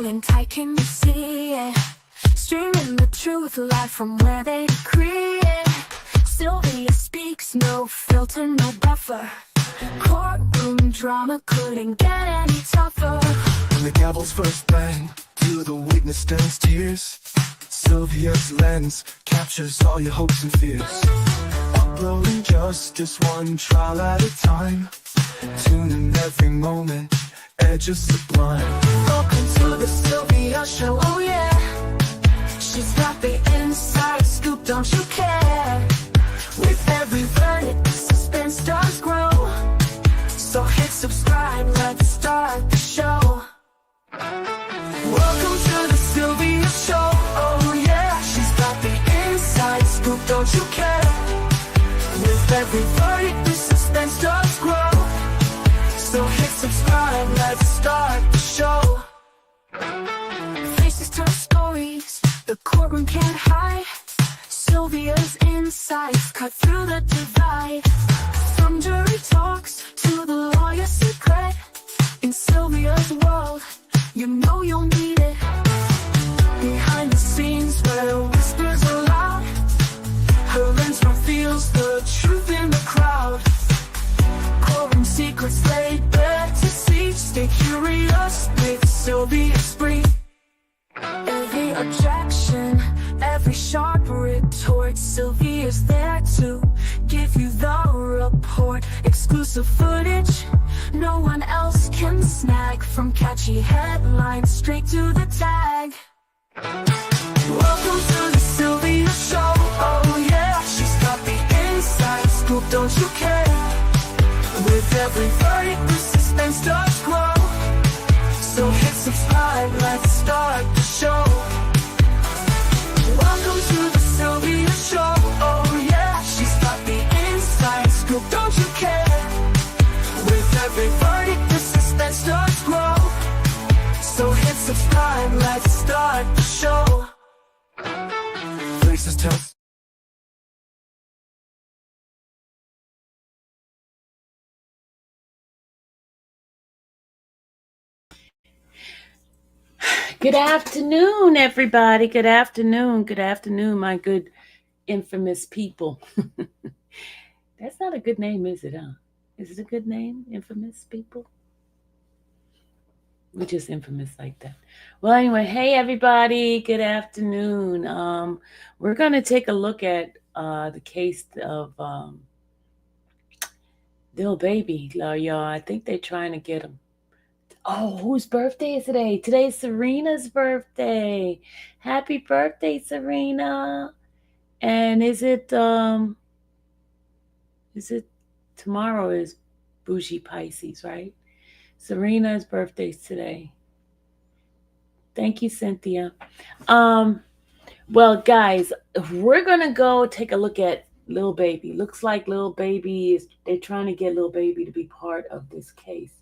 in Tycoon City, streaming the truth live from where they decree it. Sylvia speaks, no filter, no buffer. Courtroom drama couldn't get any tougher. When the gavel's first bang, to the witness stands tears. Sylvia's lens captures all your hopes and fears. Uploading justice one trial at a time. Tuning every moment, edges sublime. Welcome to the Sylvia Show, oh yeah. She's got the inside scoop, don't you care? With every verdict, suspense does grow. So hit subscribe, let's start the show. Welcome to the Sylvia Show, oh yeah. She's got the inside scoop, don't you care? With every verdict, the suspense does grow. So hit subscribe, let's start the show. Faces tell stories, the courtroom can't hide. Sylvia's insights cut through the divide. From jury talks to the lawyer's secret. In Sylvia's world, you know you'll need it. Behind the scenes where whispers are loud, her lens reveals the truth in the crowd. Courtroom secrets laid bare to see. Stay curious with Sylvia Spree. Every objection, every sharp retort, Sylvia's there to give you the report. Exclusive footage no one else can snag. From catchy headlines straight to the tag. Welcome to the Sylvia Show, oh yeah. She's got the inside scoop, don't you care? With every verdict, the suspense does grow. So hit subscribe, let's start the show. Welcome to the Sylvia Show, oh yeah. She's got the inside scoop, don't you care? With every verdict, the suspense does grow. So hit subscribe, let's start the show. Faces tell. Good afternoon, everybody. Good afternoon. Good afternoon, my good infamous people. That's not a good name, is it, huh? Is it a good name, infamous people? We're just infamous like that. Well, anyway, hey, everybody. Good afternoon. We're going to take a look at the case of Lil Baby, y'all. I think they're trying to get him. Oh, whose birthday is today? Today's Serena's birthday. Happy birthday, Serena. And is it tomorrow is Bougie Pisces, right? Serena's birthday's today. Thank you, Cynthia. Well, guys, we're gonna go take a look at Lil Baby. Looks like Lil Baby they're trying to get Lil Baby to be part of this case.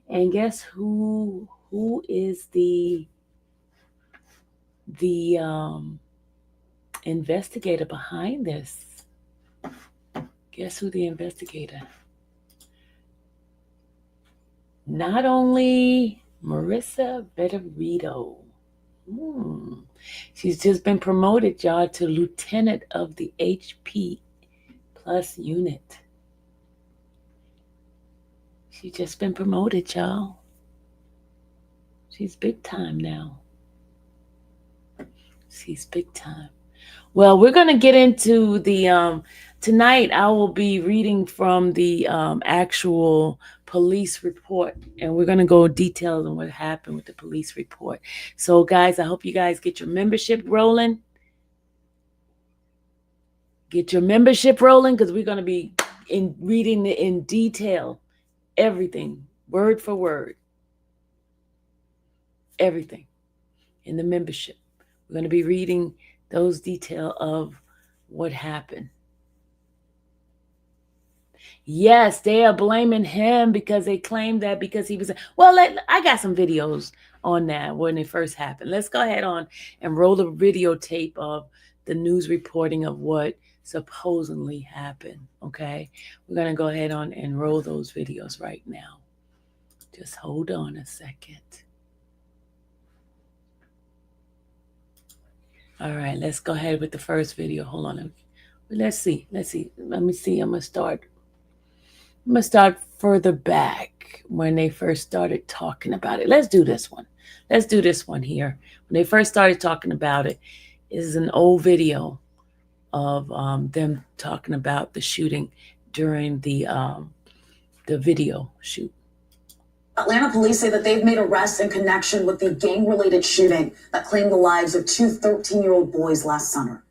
And guess who is the investigator behind this? Guess who the investigator? Not only Marissa Veterito. She's just been promoted, y'all, to lieutenant of the HP Plus unit. She's just been promoted, y'all. She's big time now. She's big time. Well, we're going to get into the, tonight I will be reading from the actual police report. And we're going to go details on what happened with the police report. So, guys, I hope you guys get your membership rolling. Get your membership rolling because we're going to be reading in detail. Everything, word for word, everything in the membership. We're going to be reading those details of what happened. Yes, they are blaming him because they claim that because he was. Well, I got some videos on that when it first happened. Let's go ahead on and roll the videotape of the news reporting of what supposedly happened. Okay, we're going to go ahead on and roll those videos right now. Just hold on a second. All right, let's go ahead with the first video. Hold on. Let's see. Let me see. I'm gonna start further back when they first started talking about it. Let's do this one. Let's do this one here. When they first started talking about it, is an old video of them talking about the shooting during the video shoot. Atlanta police say that they've made arrests in connection with the gang-related shooting that claimed the lives of two 13-year-old boys last summer.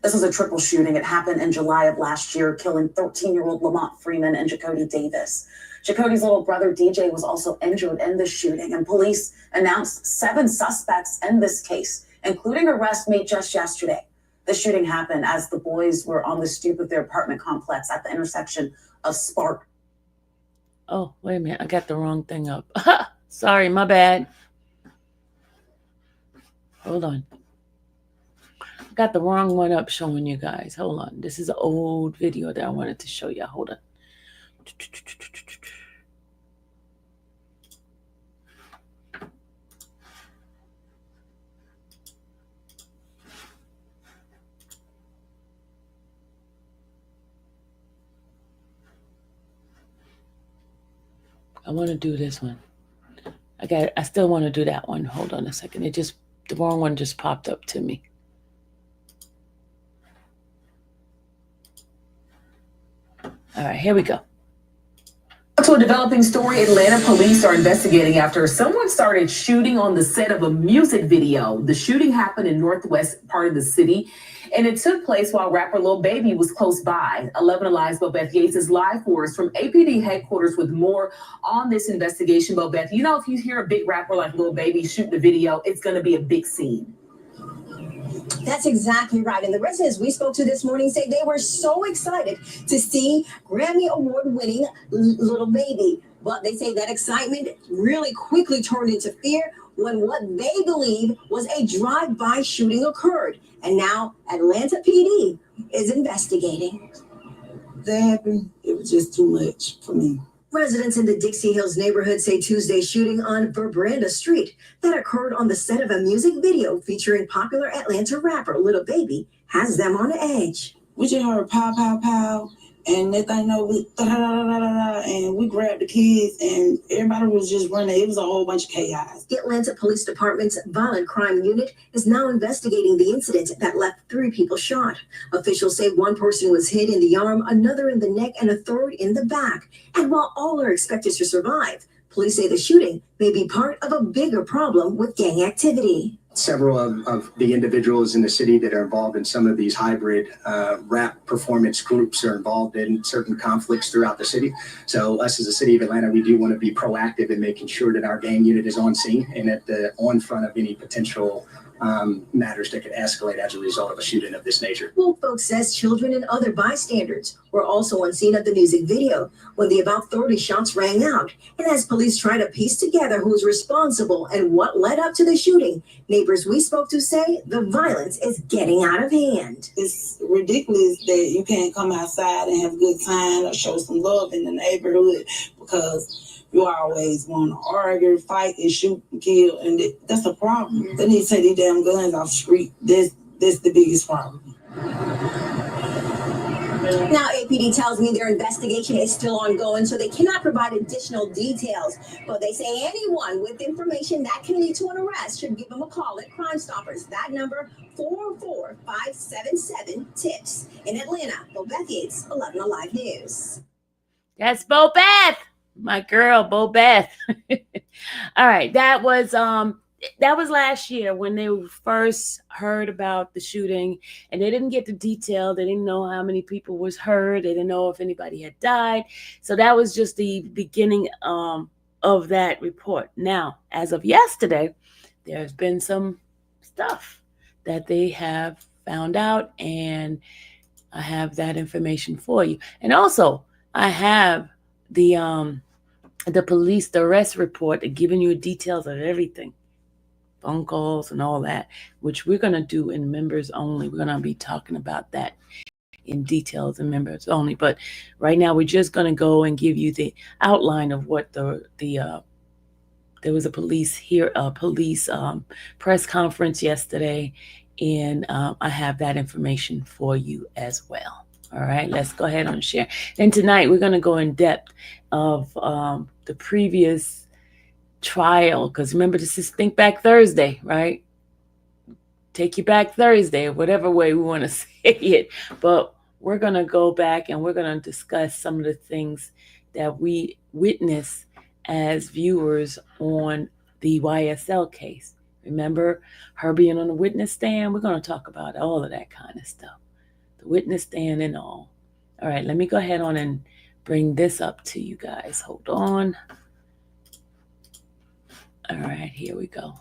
This was a triple shooting. It happened in July of last year, killing 13-year-old Lamont Freeman and Jacody Davis. Jacody's little brother, DJ, was also injured in the shooting, and police announced 7 suspects in this case, including arrests made just yesterday. The shooting happened as the boys were on the stoop of their apartment complex at the intersection of Spark. Oh, wait a minute. I got the wrong thing up. Sorry, my bad. Hold on. I got the wrong one up showing you guys. Hold on. This is an old video that I wanted to show you. Hold on. I want to do this one. I still want to do that one. Hold on a second. The wrong one just popped up to me. All right, here we go. To a developing story, Atlanta police are investigating after someone started shooting on the set of a music video. The shooting happened in northwest part of the city, and it took place while rapper Lil Baby was close by. 11 Alive's Bobeth Yates is live for us from APD headquarters with more on this investigation. Bobeth, you know, if you hear a big rapper like Lil Baby shoot the video, it's going to be a big scene. That's exactly right. And the residents we spoke to this morning say they were so excited to see Grammy Award-winning Lil Baby. But they say that excitement really quickly turned into fear when what they believe was a drive-by shooting occurred. And now Atlanta PD is investigating. That happened. It was just too much for me. Residents in the Dixie Hills neighborhood say Tuesday's shooting on Verbranda Street that occurred on the set of a music video featuring popular Atlanta rapper Lil Baby has them on edge. We just heard pow, pow, pow, and that thing was da-da-da-da-da-da, and we grabbed the kids, and everybody was just running. It was a whole bunch of chaos. The Atlanta Police Department's Violent Crime Unit is now investigating the incident that left 3 people shot. Officials say 1 person was hit in the arm, another in the neck, and a third in the back. And while all are expected to survive, police say the shooting may be part of a bigger problem with gang activity. Several of the individuals in the city that are involved in some of these hybrid rap performance groups are involved in certain conflicts throughout the city. So us as a city of Atlanta, we do want to be proactive in making sure that our gang unit is on scene and at the on front of any potential matters that could escalate as a result of a shooting of this nature. Well, folks says children and other bystanders were also on scene of the music video when the about 30 shots rang out. And as police try to piece together who's responsible and what led up to the shooting, neighbors we spoke to say the violence is getting out of hand. It's ridiculous that you can't come outside and have a good time or show some love in the neighborhood because you always want to argue, fight, and shoot and kill, and that's a problem. They need to take these damn guns off the street. That's the biggest problem. Now, APD tells me their investigation is still ongoing, so they cannot provide additional details. But they say anyone with information that can lead to an arrest should give them a call at Crime Stoppers. That number, 44577-TIPS. In Atlanta, Bobeth Yates, 11 Alive News. That's Bobeth, my girl, Bobeth. All right, that was last year when they first heard about the shooting, and they didn't get the detail. They didn't know how many people was hurt. They didn't know if anybody had died. So that was just the beginning of that report. Now, as of yesterday, there's been some stuff that they have found out, and I have that information for you. And also, I have the police, the arrest report, giving you details of everything, phone calls and all that, which we're going to do in members only. We're going to be talking about that in details in members only. But right now, we're just going to go and give you the outline of what there was a police press conference yesterday, And I have that information for you as well. All right, let's go ahead and share. And tonight we're going to go in depth of the previous trial, because remember, this is Think Back Thursday, right? Take you back Thursday, or whatever way we want to say it. But we're going to go back and we're going to discuss some of the things that we witnessed as viewers on the YSL case. Remember her being on the witness stand? We're going to talk about all of that kind of stuff. The witness stand and all. All right, let me go ahead on and bring this up to you guys. Hold on. All right, here we go.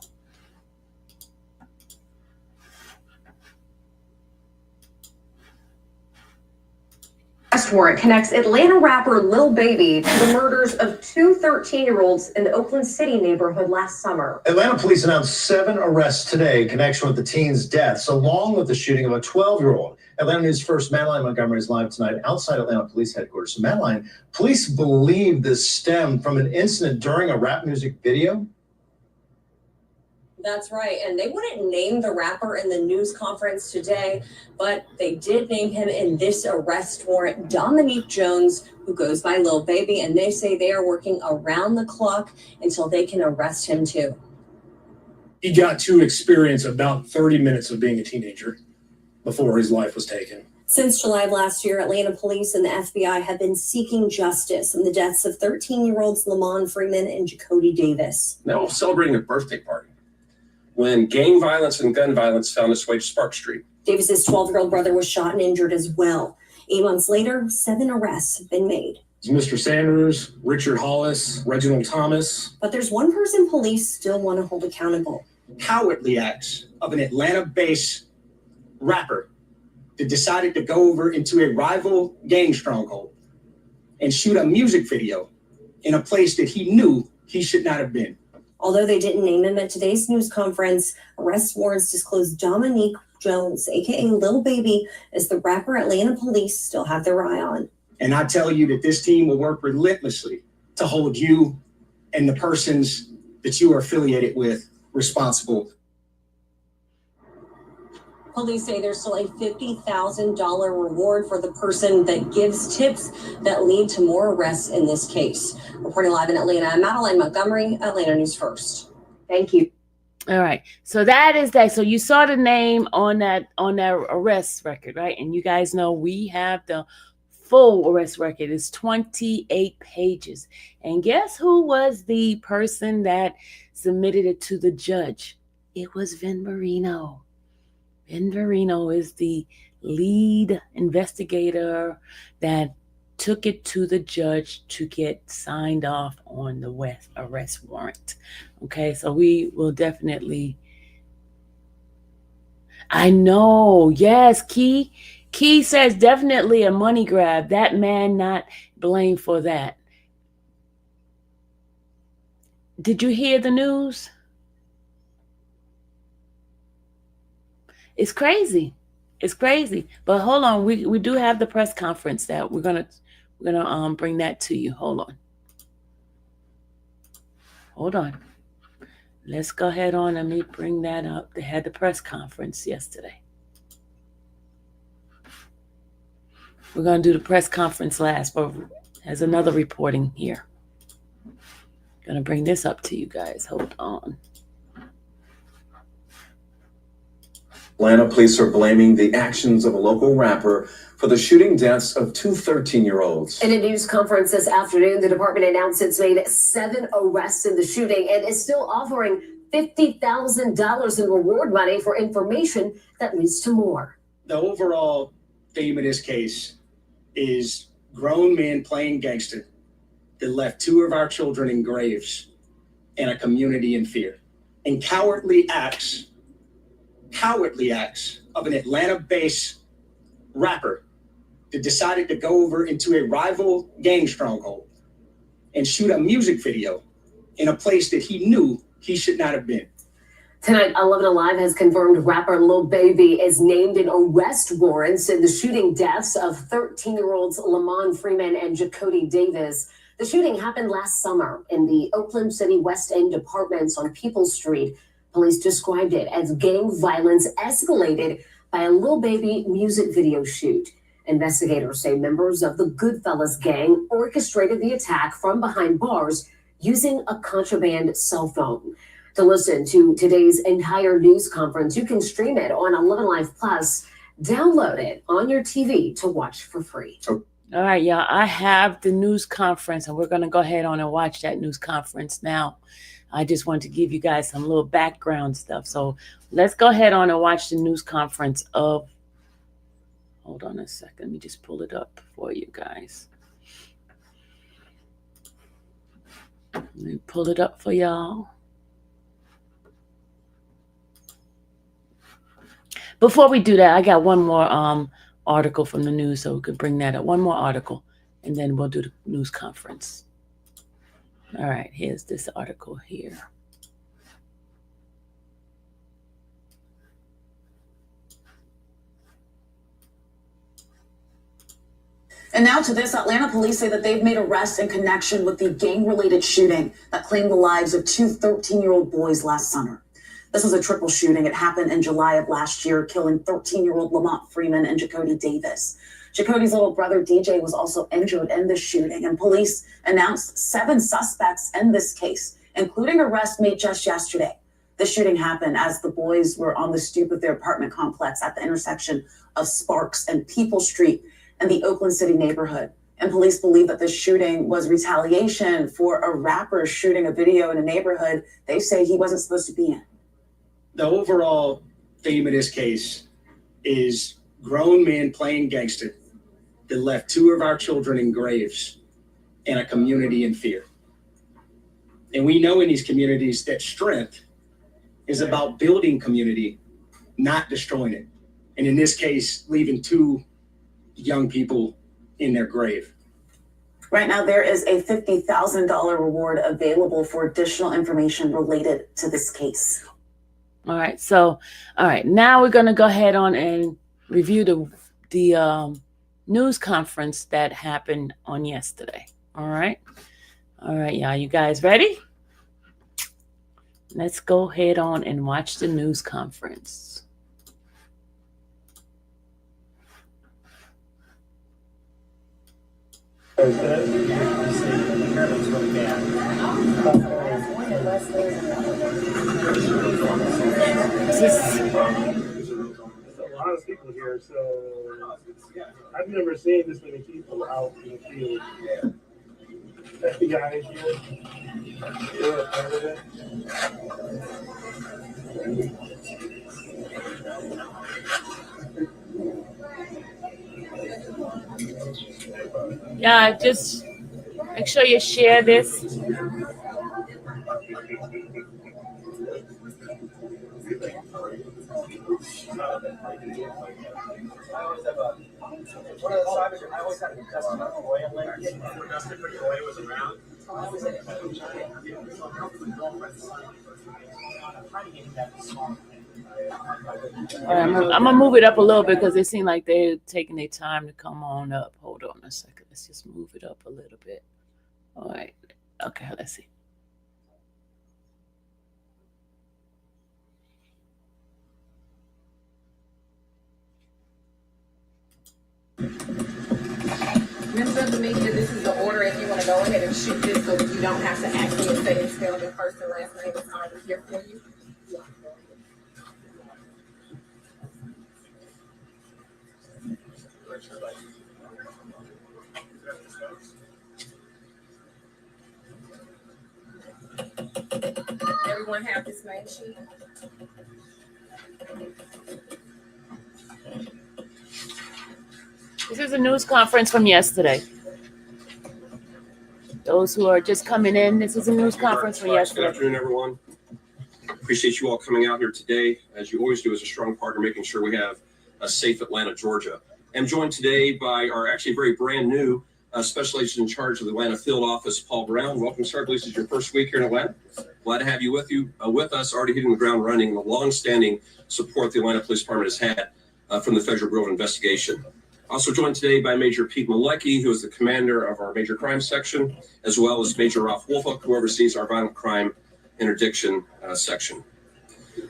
Arrest warrant connects Atlanta rapper Lil Baby to the murders of two 13-year-olds in the Oakland City neighborhood last summer. Atlanta police announced 7 arrests today in connection with the teen's deaths, along with the shooting of a 12-year-old. Atlanta News First Madeline Montgomery is live tonight outside Atlanta Police Headquarters. So Madeline, police believe this stemmed from an incident during a rap music video? That's right. And they wouldn't name the rapper in the news conference today, but they did name him in this arrest warrant, Dominique Jones, who goes by Lil Baby. And they say they are working around the clock until they can arrest him too. He got to experience about 30 minutes of being a teenager before his life was taken. Since July of last year, Atlanta police and the FBI have been seeking justice in the deaths of 13-year-olds Lamont Freeman and Jacody Davis. Now celebrating a birthday party when gang violence and gun violence found its way to Spark Street. Davis's 12-year-old brother was shot and injured as well. 8 months later, 7 arrests have been made. Mr. Sanders, Richard Hollis, Reginald Thomas. But there's one person police still want to hold accountable. Cowardly acts of an Atlanta-based rapper that decided to go over into a rival gang stronghold and shoot a music video in a place that he knew he should not have been. Although they didn't name him at today's news conference, arrest warrants disclosed Dominique Jones, aka Lil Baby, as the rapper Atlanta police still have their eye on. And I tell you that this team will work relentlessly to hold you and the persons that you are affiliated with responsible. Police say there's still a $50,000 reward for the person that gives tips that lead to more arrests in this case. Reporting live in Atlanta, I'm Madeline Montgomery, Atlanta News First. Thank you. All right. So that is that. So you saw the name on that arrest record, right? And you guys know we have the full arrest record. It's 28 pages. And guess who was the person that submitted it to the judge? It was Vin Marino. Vin Marino is the lead investigator that took it to the judge to get signed off on the arrest warrant. Okay, so we will definitely. I know, yes, Key says definitely a money grab. That man not blamed for that. Did you hear the news? It's crazy. It's crazy. But hold on, we do have the press conference that we're gonna bring that to you. Hold on. Let's go ahead on. Let me bring that up. They had the press conference yesterday. We're gonna do the press conference last, but there's another reporting here. Gonna bring this up to you guys. Hold on. Atlanta police are blaming the actions of a local rapper for the shooting deaths of two 13-year-olds. In a news conference this afternoon, the department announced it's made 7 arrests in the shooting and is still offering $50,000 in reward money for information that leads to more. The overall theme of this case is grown men playing gangster that left 2 of our children in graves and a community in fear. And cowardly acts of an Atlanta-based rapper that decided to go over into a rival gang stronghold and shoot a music video in a place that he knew he should not have been. Tonight, 11 Alive has confirmed rapper Lil Baby is named in arrest warrants in the shooting deaths of 13-year-olds Lamont Freeman and Jacody Davis. The shooting happened last summer in the Oakland City West End apartments on Peoples Street. Police described it as gang violence escalated by a Lil Baby music video shoot. Investigators say members of the Goodfellas gang orchestrated the attack from behind bars using a contraband cell phone. To listen to today's entire news conference, you can stream it on 11 Live Plus. Download it on your TV to watch for free. All right, y'all. I have the news conference, and we're going to go ahead on and watch that news conference now. I just want to give you guys some little background stuff. So let's go ahead on and watch the news conference of... Hold on a second. Let me just pull it up for you guys. Let me pull it up for y'all. Before we do that, I got one more article from the news, so we could bring that up. One more article, and then we'll do the news conference. All right, here's this article here. And now to this, Atlanta police say that they've made arrests in connection with the gang-related shooting that claimed the lives of two 13-year-old boys last summer. This was a triple shooting. It happened in July of last year, killing 13-year-old Lamont Freeman and Jacody Davis. Jacody's little brother, DJ, was also injured in the shooting, and police announced 7 suspects in this case, including arrests made just yesterday. The shooting happened as the boys were on the stoop of their apartment complex at the intersection of Sparks and People Street in the Oakland City neighborhood. And police believe that this shooting was retaliation for a rapper shooting a video in a neighborhood they say he wasn't supposed to be in. The overall theme of this case is grown men playing gangster that left 2 of our children in graves and a community in fear. And we know in these communities that strength is about building community, not destroying it. And in this case, leaving 2 young people in their grave. Right now, there is a $50,000 reward available for additional information related to this case. All right, so, all right, now we're going to go ahead on and review the news conference that happened on yesterday. All right, y'all, you guys ready? Let's go ahead on and watch the news conference. There's a lot of people here, so I've never seen this many people out in the field. FBI is here. You're a part of it. Yeah, just make sure you share this. All right, I'm gonna move it up a little bit because it seemed like they're taking their time to come on up. Hold on a second. Let's just move it up a little bit. All right. Okay, let's see. Members of the media, this is the order if you want to go ahead and shoot this so that you don't have to actually say and spell your first and last name. It's already here for you. Everyone have this main sheet? This is a news conference from yesterday. Those who are just coming in, this is a news conference from yesterday. Good afternoon, everyone. Appreciate you all coming out here today, as you always do as a strong partner, making sure we have a safe Atlanta, Georgia. I'm joined today by our actually very brand new special agent in charge of the Atlanta field office, Paul Brown. Welcome, sir. I believe this is your first week here in Atlanta. Glad to have you with us, already hitting the ground running, the long-standing support the Atlanta Police Department has had from the Federal Bureau of Investigation. Also joined today by Major Pete Malecki, who is the commander of our major crime section, as well as Major Ralph Wolfolk, who oversees our violent crime interdiction section.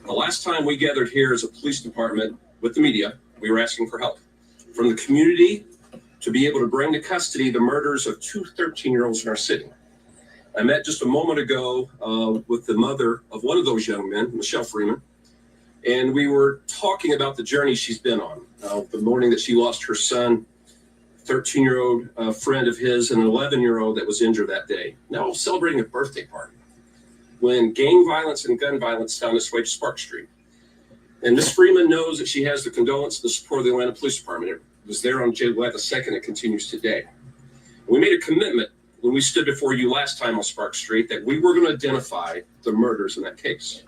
The last time we gathered here as a police department with the media, we were asking for help from the community to be able to bring to custody the murders of two 13-year-olds in our city. I met just a moment ago with the mother of one of those young men, Michelle Freeman, and we were talking about the journey she's been on. The morning that she lost her son, 13-year-old friend of his, and an 11-year-old that was injured that day. Now celebrating a birthday party when gang violence and gun violence found its way to Spark Street. And Ms. Freeman knows that she has the condolence and the support of the Atlanta Police Department. It was there on July the 2nd. It continues today. We made a commitment when we stood before you last time on Spark Street that we were going to identify the murders in that case.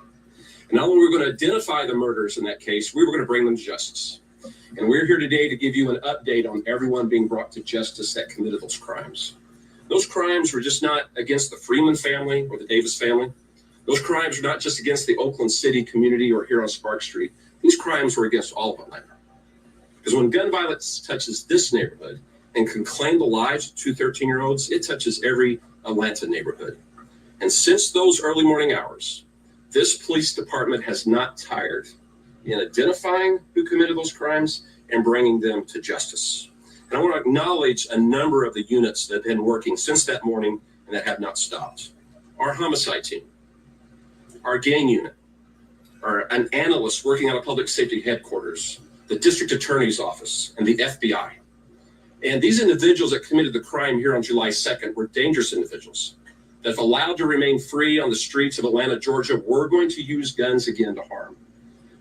And not only were we going to identify the murders in that case, we were going to bring them to justice. And we're here today to give you an update on everyone being brought to justice that committed those crimes. Those crimes were just not against the Freeman family or the Davis family. Those crimes were not just against the Oakland City community or here on Spark Street. These crimes were against all of Atlanta. Because when gun violence touches this neighborhood and can claim the lives of two 13-year-olds, it touches every Atlanta neighborhood. And since those early morning hours, this police department has not tired in identifying who committed those crimes and bringing them to justice. And I want to acknowledge a number of the units that have been working since that morning and that have not stopped. Our homicide team, our gang unit, an analyst working out of public safety headquarters, the district attorney's office, and the FBI. And these individuals that committed the crime here on July 2nd were dangerous individuals that, if allowed to remain free on the streets of Atlanta, Georgia, were going to use guns again to harm.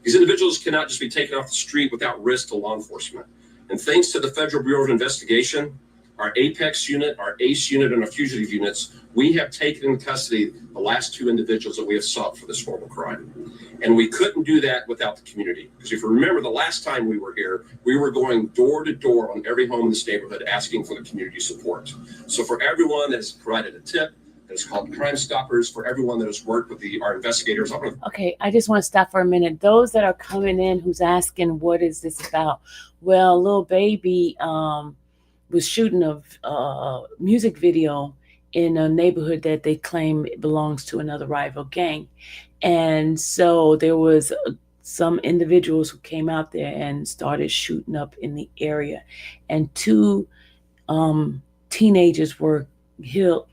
These individuals cannot just be taken off the street without risk to law enforcement. And thanks to the Federal Bureau of Investigation, our Apex unit, our ACE unit, and our fugitive units, we have taken into custody the last two individuals that we have sought for this horrible crime. And we couldn't do that without the community. Because if you remember the last time we were here, we were going door to door on every home in this neighborhood asking for the community support. So for everyone that has provided a tip, that has called Crime Stoppers, for everyone that has worked with our investigators. Okay, I just want to stop for a minute. Those that are coming in who's asking, what is this about? Well, Lil Baby was shooting a music video in a neighborhood that they claim belongs to another rival gang. And so there was some individuals who came out there and started shooting up in the area. And two teenagers were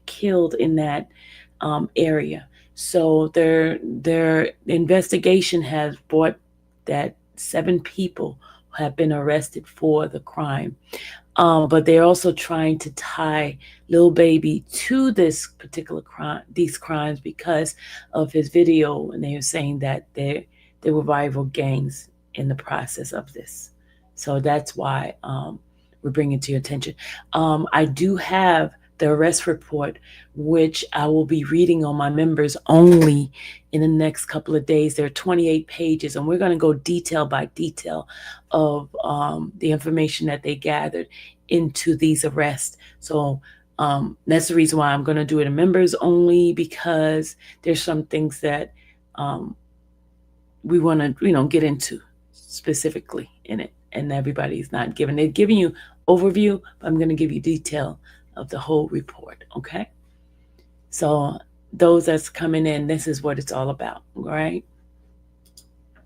killed in that area. So their investigation has brought that 7 people have been arrested for the crime. But they're also trying to tie Lil Baby to this particular crime, these crimes, because of his video, and they are saying that there were rival gangs in the process of this. So that's why we're bringing it to your attention. I do have the arrest report, which I will be reading on my members only in the next couple of days. There are 28 pages, and we're going to go detail by detail of the information that they gathered into these arrests. So that's the reason why I'm going to do it in members only, because there's some things that we want to, get into specifically in it, and everybody's not given. They're giving you overview, but I'm going to give you detail of the whole report. Okay, so those that's coming in, this is what it's all about. All right.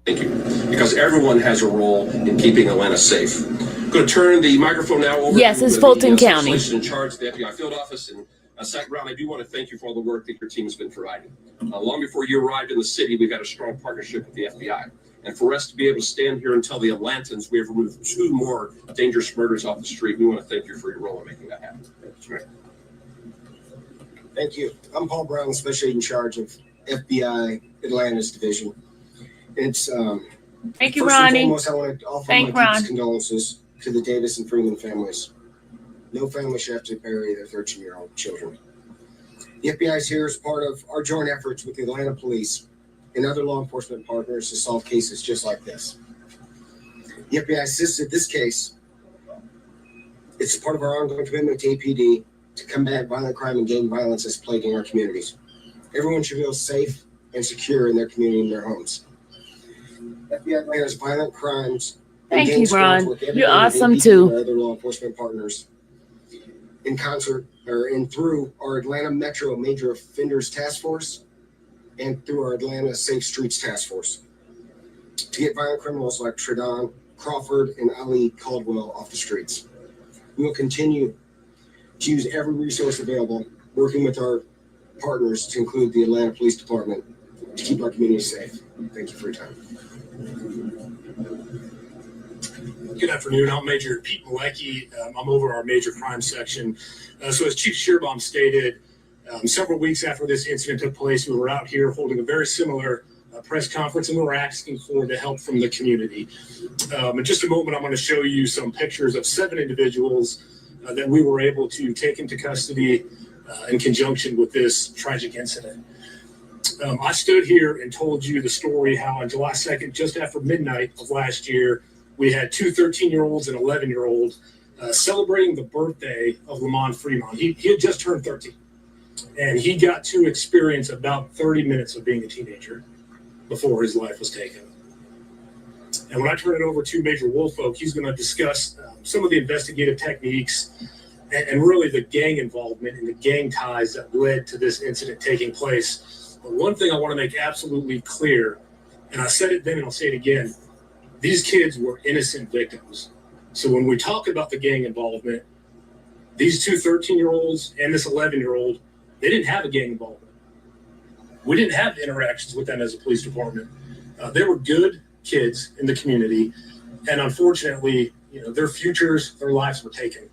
Thank you. Because everyone has a role in keeping Atlanta safe. I'm going to turn the microphone now over. Yes, it's Fulton County. In charge of the FBI field office. And second round, I do want to thank you for all the work that your team has been providing. Long before you arrived in the city, we've had a strong partnership with the FBI. And for us to be able to stand here and tell the Atlantans we have removed 2 more dangerous murders off the street, we want to thank you for your role in making that happen. Right. Thank you. I'm Paul Brown, Special Agent in charge of FBI Atlanta's division. It's thank you, first Ronnie. and foremost, I want to offer my deepest condolences to the Davis and Freeman families. No family should have to bury their 13-year-old children. The FBI is here as part of our joint efforts with the Atlanta Police and other law enforcement partners to solve cases just like this. The FBI assisted this case. It's part of our ongoing commitment to APD to combat violent crime and gang violence that's plaguing our communities. Everyone should feel safe and secure in their community and their homes. FBI Atlanta's violent crimes. Thank you, Ron. You're awesome too. Other law enforcement partners in concert and through our Atlanta Metro Major Offenders Task Force and through our Atlanta Safe Streets Task Force. to get violent criminals like Tredon Crawford and Ali Caldwell off the streets. We will continue to use every resource available, working with our partners to include the Atlanta Police Department to keep our community safe. Thank you for your time. Good afternoon. I'm Major Pete Malecki. I'm over our major crime section. So as Chief Shearbaum stated, several weeks after this incident took place, we were out here holding a very similar press conference, and we were asking for the help from the community. In just a moment, I'm going to show you some pictures of 7 individuals that we were able to take into custody in conjunction with this tragic incident. I stood here and told you the story how on July 2nd, just after midnight of last year, we had 2 13-year-olds and 11-year-old celebrating the birthday of Lamont Fremont. He had just turned 13, and he got to experience about 30 minutes of being a teenager before his life was taken. And when I turn it over to Major Woolfolk, he's going to discuss some of the investigative techniques and really the gang involvement and the gang ties that led to this incident taking place. But one thing I want to make absolutely clear, and I said it then and I'll say it again, these kids were innocent victims. So when we talk about the gang involvement, these 2 13-year-olds and this 11-year-old, they didn't have a gang involvement. We didn't have interactions with them as a police department. They were good kids in the community, and unfortunately, their futures, their lives were taken.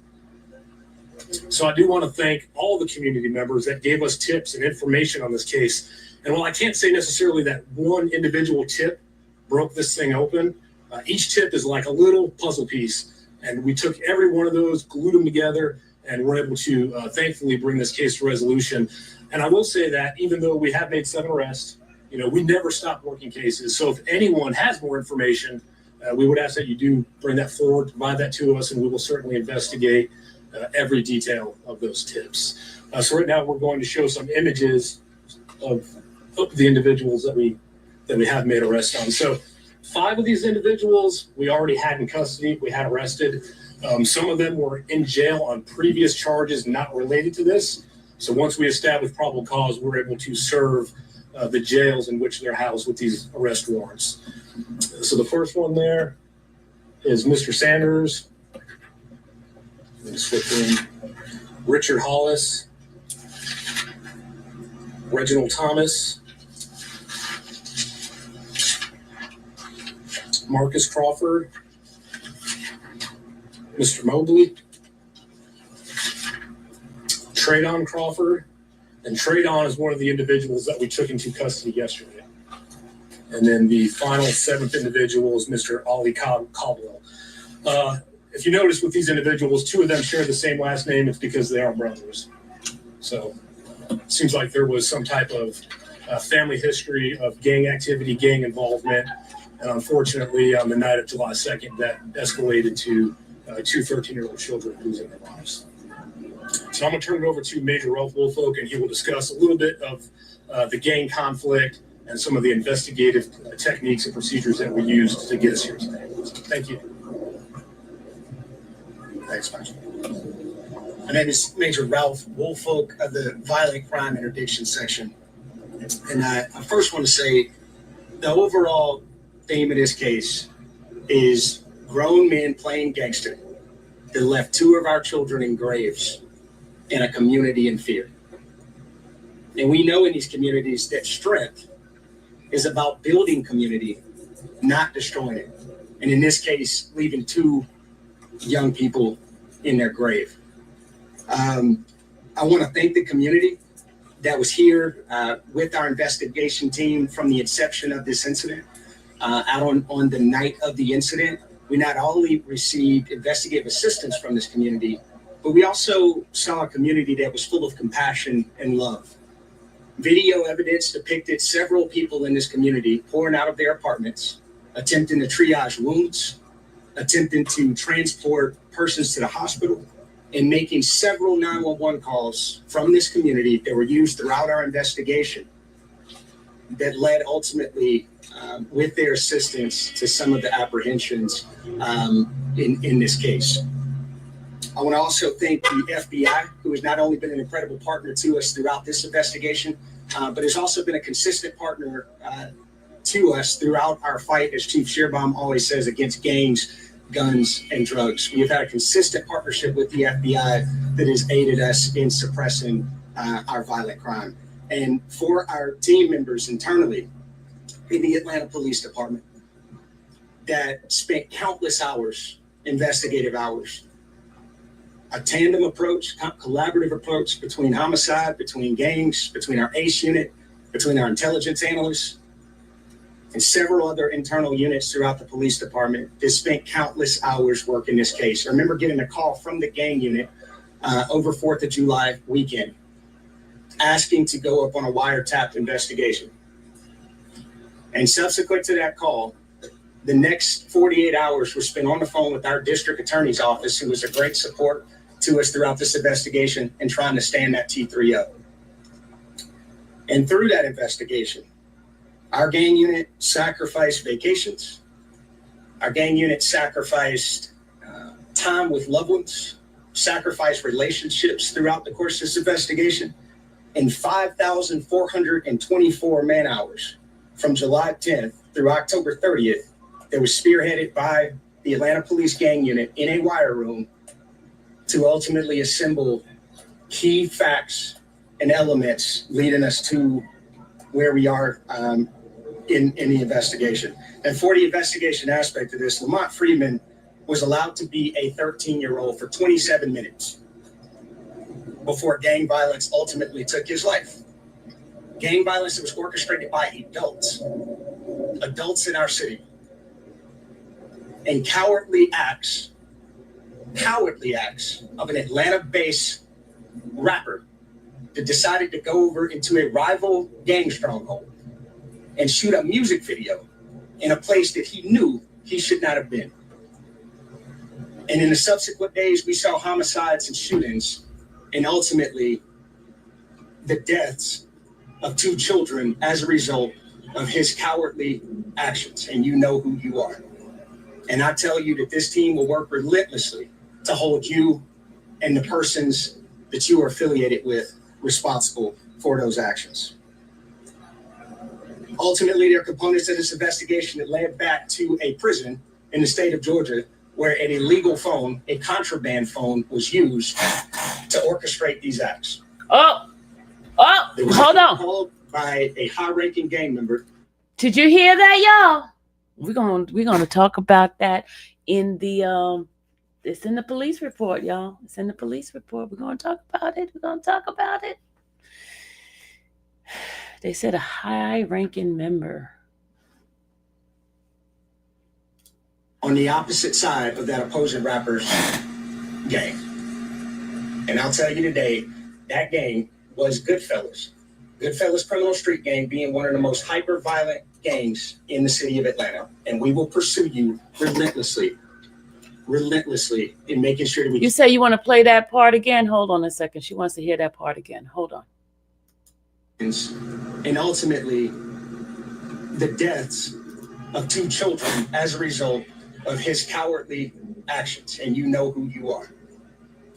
So I do want to thank all the community members that gave us tips and information on this case. And while I can't say necessarily that one individual tip broke this thing open, each tip is like a little puzzle piece, and we took every one of those, glued them together, and we're able to thankfully bring this case to resolution. And I will say that even though we have made 7 arrests, we never stop working cases. So if anyone has more information, we would ask that you do bring that forward, provide that to us, and we will certainly investigate every detail of those tips. So right now we're going to show some images of the individuals that we have made arrests on. So 5 of these individuals we already had in custody, we had arrested. Some of them were in jail on previous charges not related to this. So once we established probable cause, we're able to serve the jails in which they're housed with these arrest warrants. So the first one there is Mr. Sanders. Let me slip in. Richard Hollis. Reginald Thomas. Marcus Crawford. Mr. Mobley. Tredon Crawford. And Tredon is one of the individuals that we took into custody yesterday. And then the final 7th individual is Mr. Ali Caldwell. If you notice with these individuals, 2 of them share the same last name. It's because they are brothers. So it seems like there was some type of family history of gang activity, gang involvement. And unfortunately, on the night of July 2nd, that escalated to 2 13-year-old children losing their lives. So I'm going to turn it over to Major Ralph Woolfolk, and he will discuss a little bit of the gang conflict and some of the investigative techniques and procedures that we used to get us here today. Thank you. Thanks, Major. My name is Major Ralph Woolfolk of the Violent Crime Interdiction Section. And I first want to say the overall theme of this case is grown men playing gangster that left 2 of our children in graves in a community in fear. And we know in these communities that strength is about building community, not destroying it. And in this case, leaving 2 young people in their grave. I want to thank the community that was here with our investigation team from the inception of this incident. Out on the night of the incident, we not only received investigative assistance from this community, but we also saw a community that was full of compassion and love. Video evidence depicted several people in this community pouring out of their apartments, attempting to triage wounds, attempting to transport persons to the hospital, and making several 911 calls from this community that were used throughout our investigation that led ultimately, with their assistance, to some of the apprehensions in this case. I want to also thank the FBI, who has not only been an incredible partner to us throughout this investigation, but has also been a consistent partner to us throughout our fight, as Chief Shearbaum always says, against gangs, guns, and drugs. We have had a consistent partnership with the FBI that has aided us in suppressing our violent crime. And for our team members internally in the Atlanta Police Department that spent countless hours, investigative hours, a tandem approach, collaborative approach between homicide, between gangs, between our ACE unit, between our intelligence analysts, and several other internal units throughout the police department that spent countless hours working this case. I remember getting a call from the gang unit over 4th of July weekend, asking to go up on a wiretapped investigation. And subsequent to that call, the next 48 hours were spent on the phone with our district attorney's office, who was a great support to us throughout this investigation and trying to stand that T3 up. And through that investigation, our gang unit sacrificed vacations. Our gang unit sacrificed time with loved ones, sacrificed relationships throughout the course of this investigation. And 5,424 man hours from July 10th through October 30th that was spearheaded by the Atlanta Police Gang Unit in a wire room to ultimately assemble key facts and elements leading us to where we are in the investigation. And for the investigation aspect of this, Lamont Freeman was allowed to be a 13-year-old for 27 minutes before gang violence ultimately took his life. Gang violence that was orchestrated by adults in our city, and cowardly acts of an Atlanta-based rapper that decided to go over into a rival gang stronghold and shoot a music video in a place that he knew he should not have been. And in the subsequent days, we saw homicides and shootings, and ultimately the deaths of 2 children as a result of his cowardly actions. And you know who you are. And I tell you that this team will work relentlessly to hold you and the persons that you are affiliated with responsible for those actions. Ultimately, there are components of this investigation that led back to a prison in the state of Georgia where an illegal phone, a contraband phone, was used to orchestrate these acts. Hold on. Called by a high-ranking gang member. Did you hear that, y'all? We're gonna talk about that in the it's in the police report, y'all. It's in the police report. We're gonna talk about it. They said a high-ranking member. On the opposite side of that opposing rapper's gang. And I'll tell you today, that gang was Goodfellas. Goodfellas Criminal Street Gang being one of the most hyper-violent gangs in the city of Atlanta. And we will pursue you relentlessly in making sure that we... You say you want to play that part again? Hold on a second. She wants to hear that part again. Hold on. And ultimately, the deaths of 2 children as a result of his cowardly actions. And you know who you are.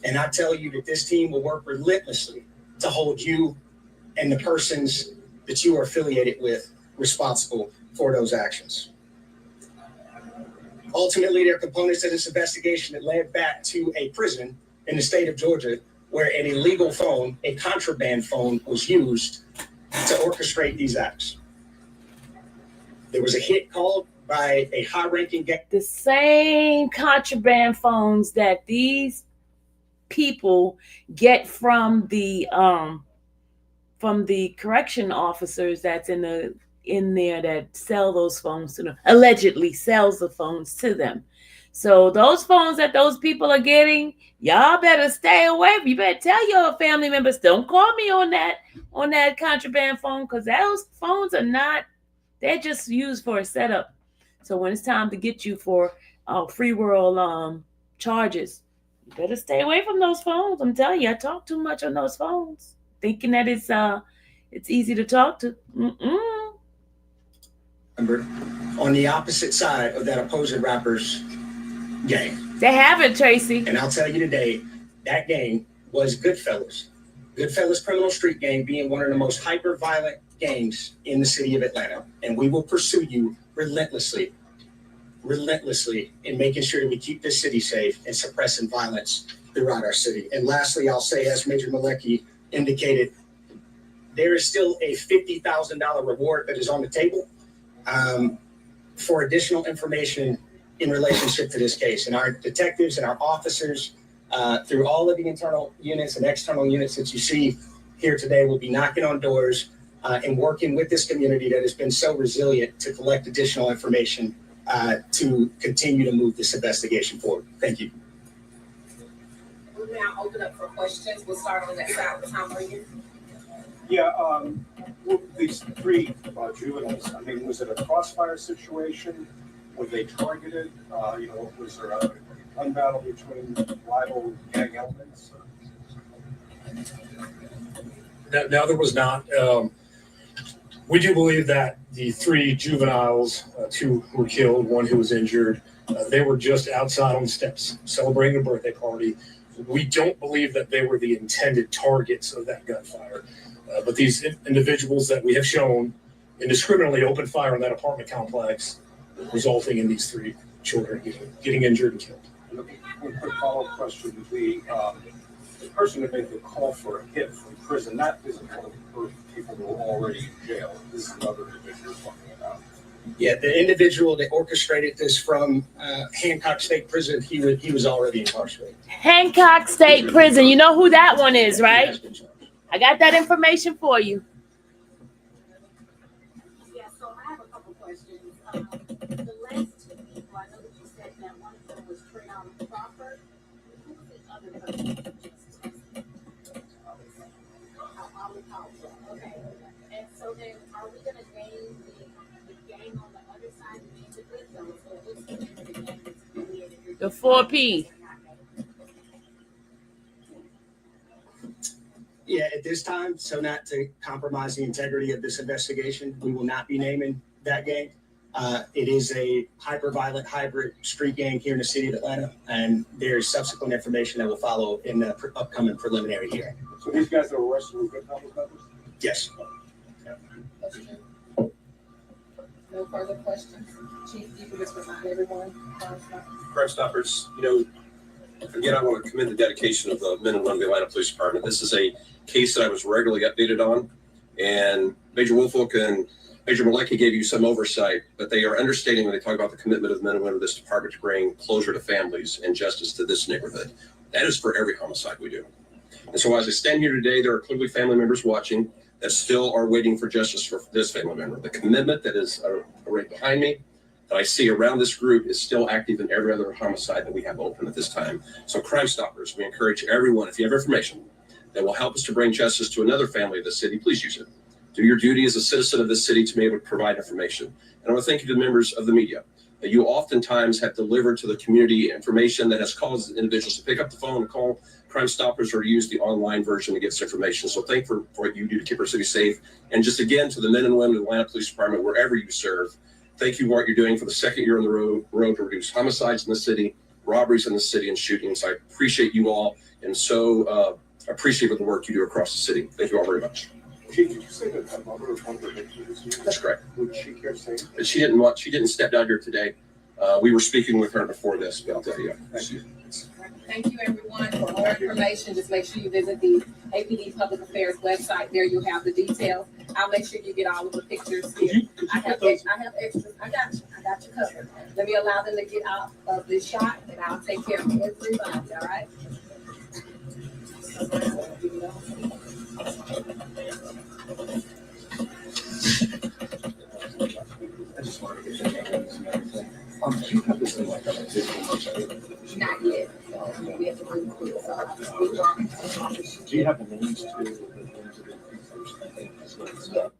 And I tell you that this team will work relentlessly to hold you and the persons that you are affiliated with responsible for those actions. Ultimately, there are components of this investigation that led back to a prison in the state of Georgia where an illegal phone, a contraband phone, was used to orchestrate these acts. There was a hit called by a high-ranking gang. The same contraband phones that these people get from the correction officers that's in there that sell those phones to them, allegedly sells the phones to them. So those phones that those people are getting, y'all better stay away. You better tell your family members, don't call me on that contraband phone, because those phones are not, they're just used for a setup. So when it's time to get you for free world charges, you better stay away from those phones. I'm telling you, I talk too much on those phones, thinking that it's easy to talk to. On the opposite side of that opposing rapper's gang. They have it, Tracy. And I'll tell you today, that gang was Goodfellas. Goodfellas Criminal Street Gang being one of the most hyper-violent gangs in the city of Atlanta, and we will pursue you relentlessly in making sure that we keep this city safe and suppressing violence throughout our city. And lastly, I'll say, as Major Malecki indicated, there is still a $50,000 reward that is on the table for additional information in relationship to this case. And our detectives and our officers, through all of the internal units and external units that you see here today, will be knocking on doors and working with this community that has been so resilient to collect additional information to continue to move this investigation forward. Thank you. We'll now open up for questions. We'll start on that side with Tom Regan. Yeah, these three juveniles, I mean, was it a crossfire situation? Were they targeted? Was there a gun battle between rival gang elements? No, there was not. We do believe that the three juveniles, two who were killed, one who was injured, they were just outside on the steps celebrating a birthday party. We don't believe that they were the intended targets of that gunfire. But these individuals that we have shown indiscriminately opened fire on that apartment complex, resulting in these three children getting injured and killed. One quick follow-up question. The person that made the call for a hit from prison, that isn't one of the people who were already in jail. This is another individual we're talking about. Yeah, the individual that orchestrated this from Hancock State Prison, he was already incarcerated. Hancock State Prison. You know who that one is, right? I got that information for you. Yeah, so I have a couple questions. The last two people, I know that you said that one of them was Trayon Crawford. Who was the other person? Okay. And so then, are we going to name the gang on the other side of the victims? So what's the name of the gang that's affiliated? The 4P. Yeah, at this time, so not to compromise the integrity of this investigation, we will not be naming that gang. It is a hyper-violent hybrid street gang here in the city of Atlanta, and there's subsequent information that will follow in the upcoming preliminary hearing. So these guys are arrested with good numbers? Yes. No further questions? Chief, you can just remind everyone. Crime Stoppers, again, I want to commend the dedication of the men and women of the Atlanta Police Department. This is a case that I was regularly updated on, and Major Woolfolk and Major Malecki gave you some oversight, but they are understating when they talk about the commitment of the men and women of this department to bring closure to families and justice to this neighborhood. That is for every homicide we do. And so as I stand here today, there are clearly family members watching that still are waiting for justice for this family member. The commitment that is right behind me, that I see around this group, is still active in every other homicide that we have open at this time. So Crime Stoppers, we encourage everyone, if you have information that will help us to bring justice to another family of the city, please use it. Do your duty as a citizen of this city to be able to provide information. And I want to thank you to the members of the media. You oftentimes have delivered to the community information that has caused individuals to pick up the phone and call Crime Stoppers or use the online version to get this information. So thank you for what you do to keep our city safe. And just again, to the men and women of the Atlanta Police Department, wherever you serve, thank you for what you're doing for the second year on the road to reduce homicides in the city, robberies in the city, and shootings. I appreciate you all, and so appreciate the work you do across the city. Thank you all very much. Chief, did you say that that mother was one of the victims? That's correct. Would she care to say? But she didn't step down here today. We were speaking with her before this, but I'll tell you. Thank you. Thank you, everyone. For more information, just make sure you visit the APD Public Affairs website. There you'll have the details. I'll make sure you get all of the pictures here. I have extras. I got you covered. Let me allow them to get out of this shot, and I'll take care of everybody. All right. I just wanted to get your names and everything. Do you have this in like a Not yet. We have to bring Do you have the names to the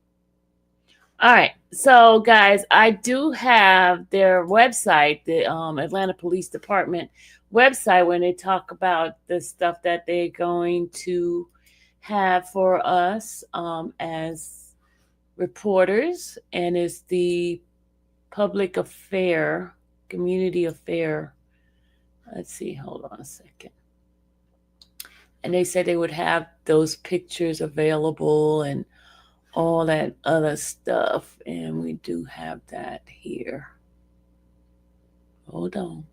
All right. So, guys, I do have their website, the Atlanta Police Department website, when they talk about the stuff that they're going to have for us as reporters. And it's the public affair, community affair. Let's see. Hold on a second. And they said they would have those pictures available and all that other stuff. And we do have that here. Hold on.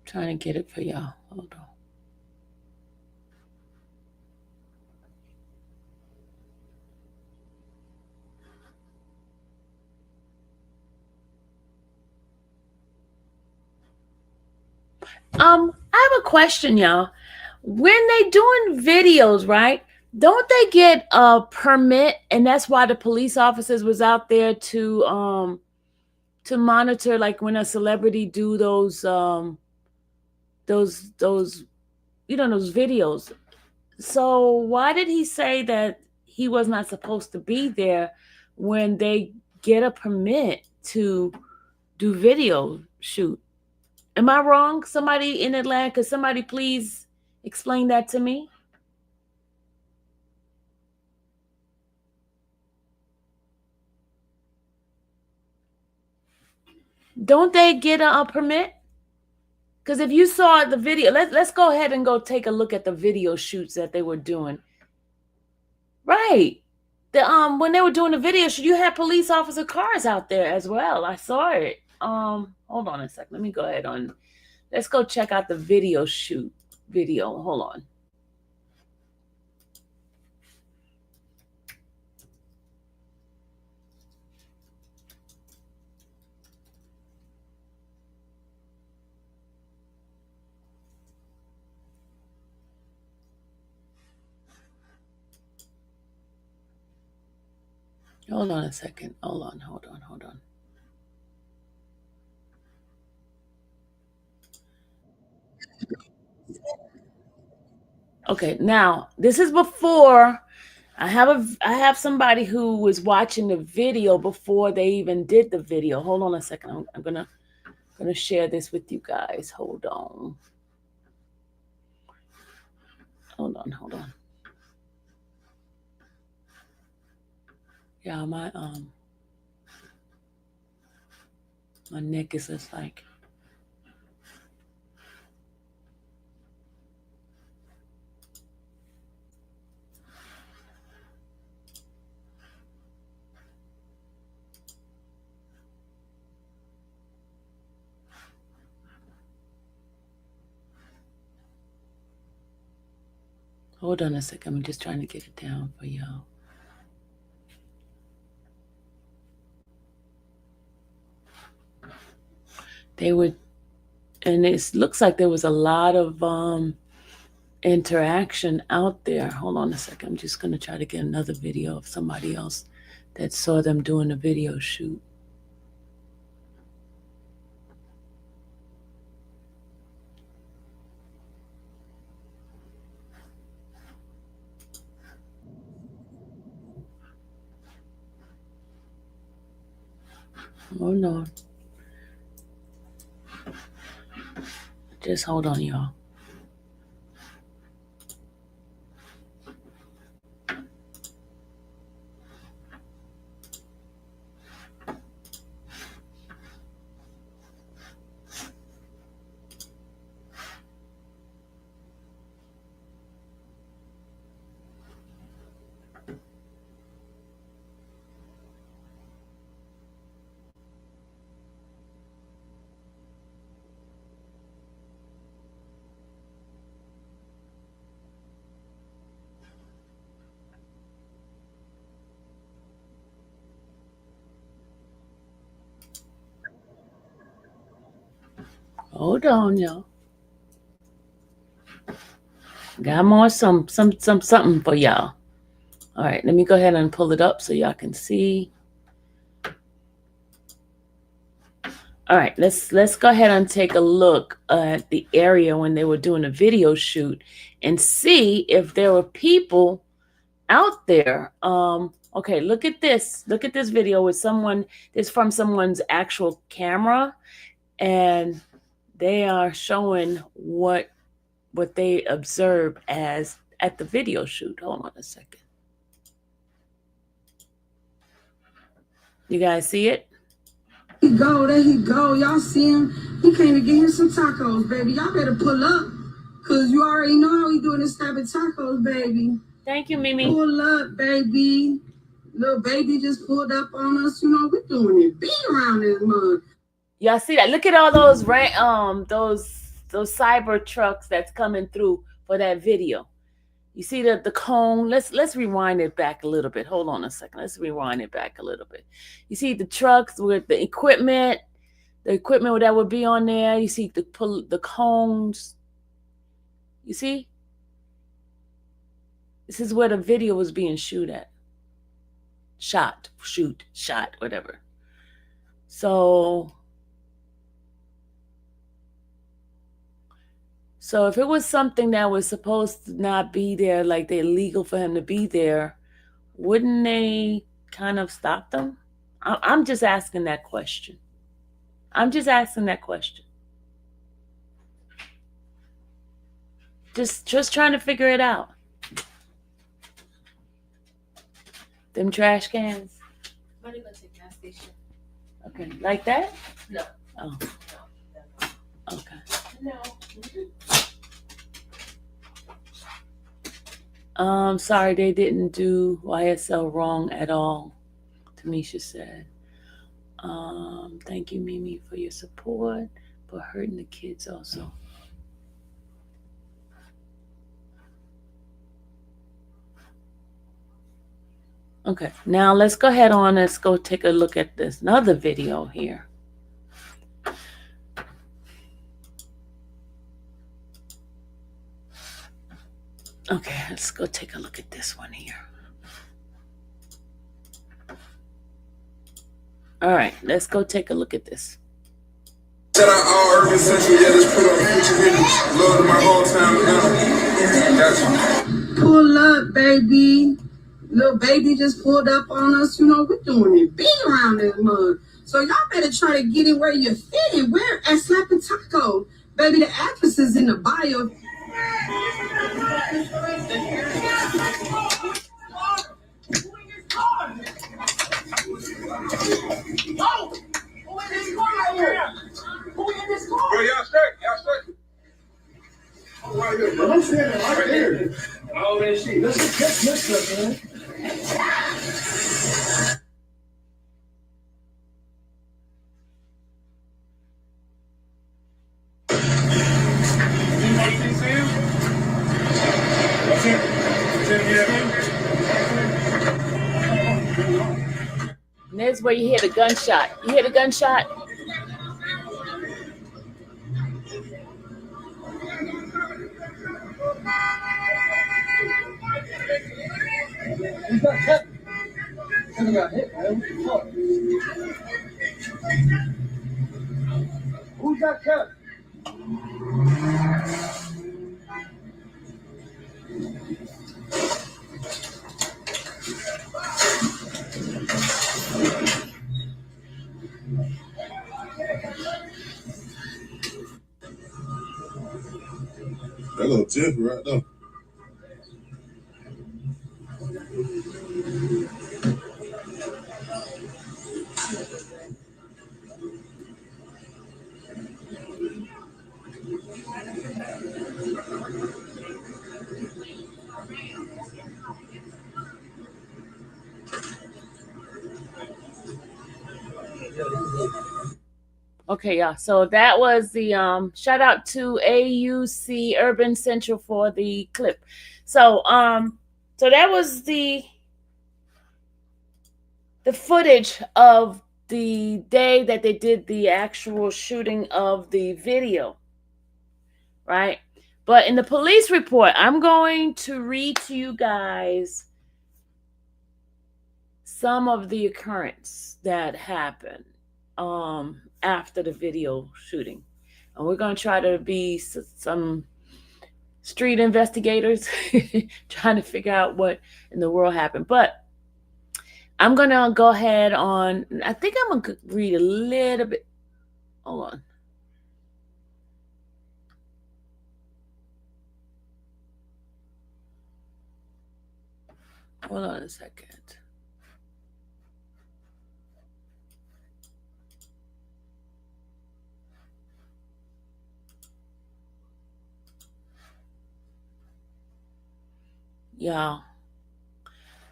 Trying to get it for y'all. Hold on. I have a question, y'all. When they doing videos, right? Don't they get a permit? And that's why the police officers was out there to monitor, like when a celebrity do those you know, those videos. So why did he say that he was not supposed to be there when they get a permit to do video shoot? Am I wrong? Somebody in Atlanta, could somebody please explain that to me? Don't they get a permit? Because if you saw the video, let's go ahead and go take a look at the video shoots that they were doing. Right. When they were doing the video shoot, you had police officer cars out there as well. I saw it. Hold on a second. Let me go ahead on. Let's go check out the video shoot video. Hold on. Hold on a second. Hold on. Okay, now this is before I have somebody who was watching the video before they even did the video. Hold on a second. I'm gonna share this with you guys. Hold on. Yeah, my neck is just like. Hold on a second. I'm just trying to get it down for y'all. They would, and it looks like there was a lot of interaction out there. Hold on a second. I'm just going to try to get another video of somebody else that saw them doing a video shoot. Oh no. Just hold on, y'all. Hold on, y'all. Got more something for y'all. All right, let me go ahead and pull it up so y'all can see. All right, let's go ahead and take a look at the area when they were doing a video shoot and see if there were people out there. Okay, look at this. Look at this video with someone. It's from someone's actual camera, and they are showing what they observe as at the video shoot. Hold on a second. You guys see it? There he go. Y'all see him? He came to get him some tacos, baby. Y'all better pull up, cause you already know how he doing this type of tacos, baby. Thank you, Mimi. Pull up, baby. Lil Baby just pulled up on us. You know, we're doing it big around this mug. Y'all see that? Look at all those those cyber trucks that's coming through for that video. You see the cone? Let's rewind it back a little bit. Hold on a second. Let's rewind it back a little bit. You see the trucks with the equipment that would be on there. You see the cones. You see? This is where the video was being shot, whatever. So if it was something that was supposed to not be there, like they're illegal for him to be there, wouldn't they kind of stop them? I'm just asking that question. Just trying to figure it out. Them trash cans. Money go to the gas station. Okay, like that? No. Oh. Okay. No. Sorry, they didn't do YSL wrong at all, Tamisha said. Thank you, Mimi, for your support, but hurting the kids also. Okay, now let's go ahead on. Let's go take a look at this another video here. Okay, let's go take a look at this one here. All right, let's go take a look at this. Shout out all Urban Central, yeah, just put on future videos. Love my whole time. Gotcha. Pull up, baby. Lil Baby just pulled up on us. You know, we're doing it big around this mug. So y'all better try to get it where you fit it. Where at Slapping Taco. Baby, the address is in the bio. Bro, y'all straight. Right here, bro. I'm standing right there. All that shit. Let's get mixed up, man. And there's where you hear the gunshot. You hear the gunshot? He got hit. He got hit, man. What? Who got cut? That little Tiff right there. Okay, yeah. So that was the shout out to AUC Urban Central for the clip. So so that was the footage of the day that they did the actual shooting of the video, right? But in the police report, I'm going to read to you guys some of the occurrence that happened. after the video shooting. And we're going to try to be some street investigators trying to figure out what in the world happened. But I'm going to go ahead on. I think I'm going to read a little bit. Hold on. Hold on a second. Y'all,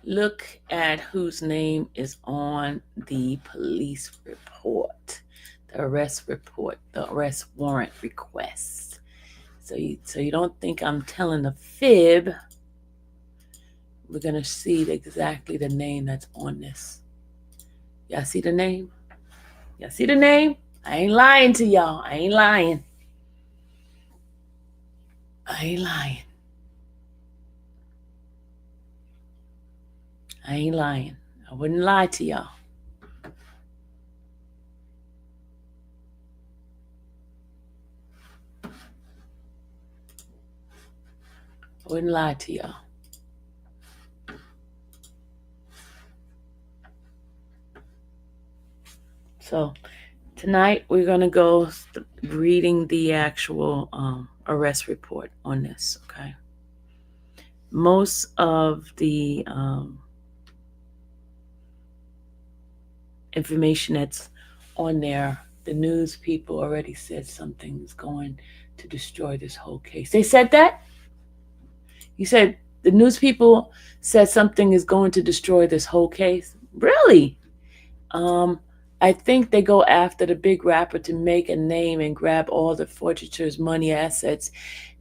look at whose name is on the police report, the arrest report, the arrest warrant request. So you don't think I'm telling a fib. We're going to see exactly the name that's on this. Y'all see the name? Y'all see the name? I ain't lying to y'all. I ain't lying. I ain't lying. I ain't lying. I wouldn't lie to y'all. I wouldn't lie to y'all. So tonight we're going to go reading the actual arrest report on this, okay? Most of the information that's on there, the news people already said something's going to destroy this whole case. They said that? You said the news people said something is going to destroy this whole case? Really? I think they go after the big rapper to make a name and grab all the fortuitous money assets.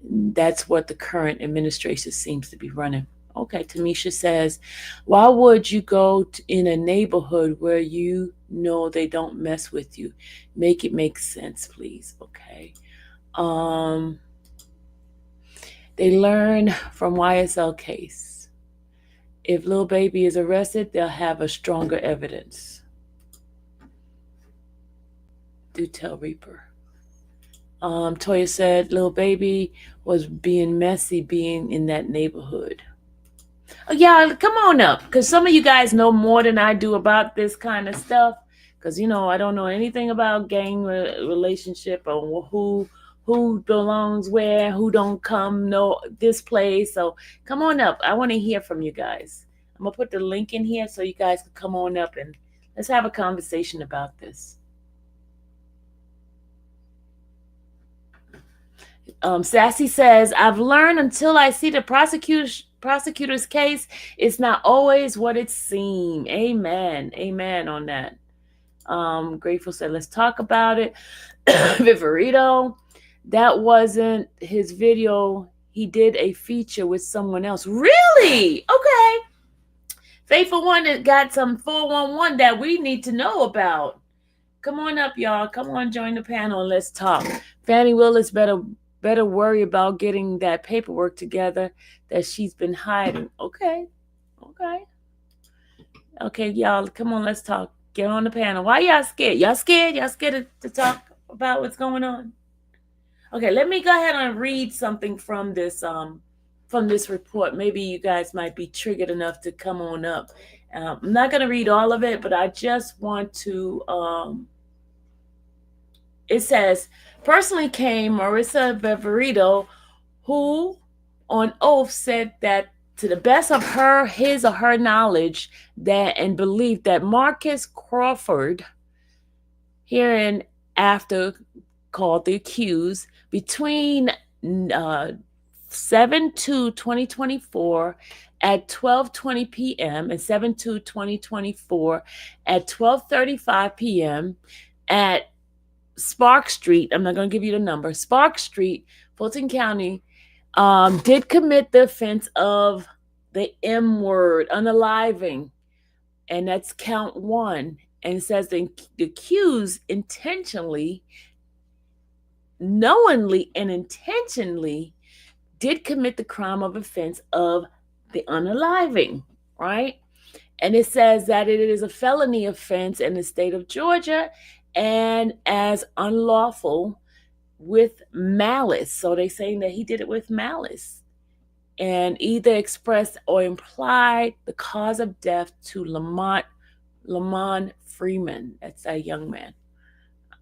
That's what the current administration seems to be running. Okay, Tamisha says, why would you go in a neighborhood where you know they don't mess with you? Make it make sense, please. Okay. They learn from YSL case. If Lil Baby is arrested, they'll have a stronger evidence. Do tell Reaper. Toya said Lil Baby was being messy being in that neighborhood. Oh, yeah, come on up, because some of you guys know more than I do about this kind of stuff. Because, you know, I don't know anything about gang relationship or who belongs where, who don't come know this place. So come on up. I want to hear from you guys. I'm going to put the link in here so you guys can come on up and let's have a conversation about this. Sassy says, I've learned until I see the prosecutor's case, it's not always what it seems. Amen. Amen on that. Grateful said, let's talk about it. Viverito, that wasn't his video. He did a feature with someone else. Really? Okay. Faithful One that got some 411 that we need to know about. Come on up, y'all. Come on, join the panel and let's talk. Fannie Willis better worry about getting that paperwork together that she's been hiding. Okay. Okay, y'all, come on, let's talk. Get on the panel. Why y'all scared? Y'all scared? Y'all scared to talk about what's going on? Okay, let me go ahead and read something from this report. Maybe you guys might be triggered enough to come on up. I'm not going to read all of it, but I just want to it says, personally came Marissa Viverito, who on oath said that to the best of his or her knowledge that and belief that Marcus Crawford, hereinafter called the accused, between 7/2/2024 at 12:20 p.m. and 7/2/2024 at 12:35 p.m. at Spark Street, I'm not going to give you the number, Spark Street, Fulton County, did commit the offense of the M word, unaliving, and that's count 1. And it says the accused knowingly and intentionally did commit the crime of offense of the unaliving, right? And it says that it is a felony offense in the state of Georgia, and as unlawful with malice. So they're saying that he did it with malice and either expressed or implied the cause of death to Lamont Freeman. That's that young man.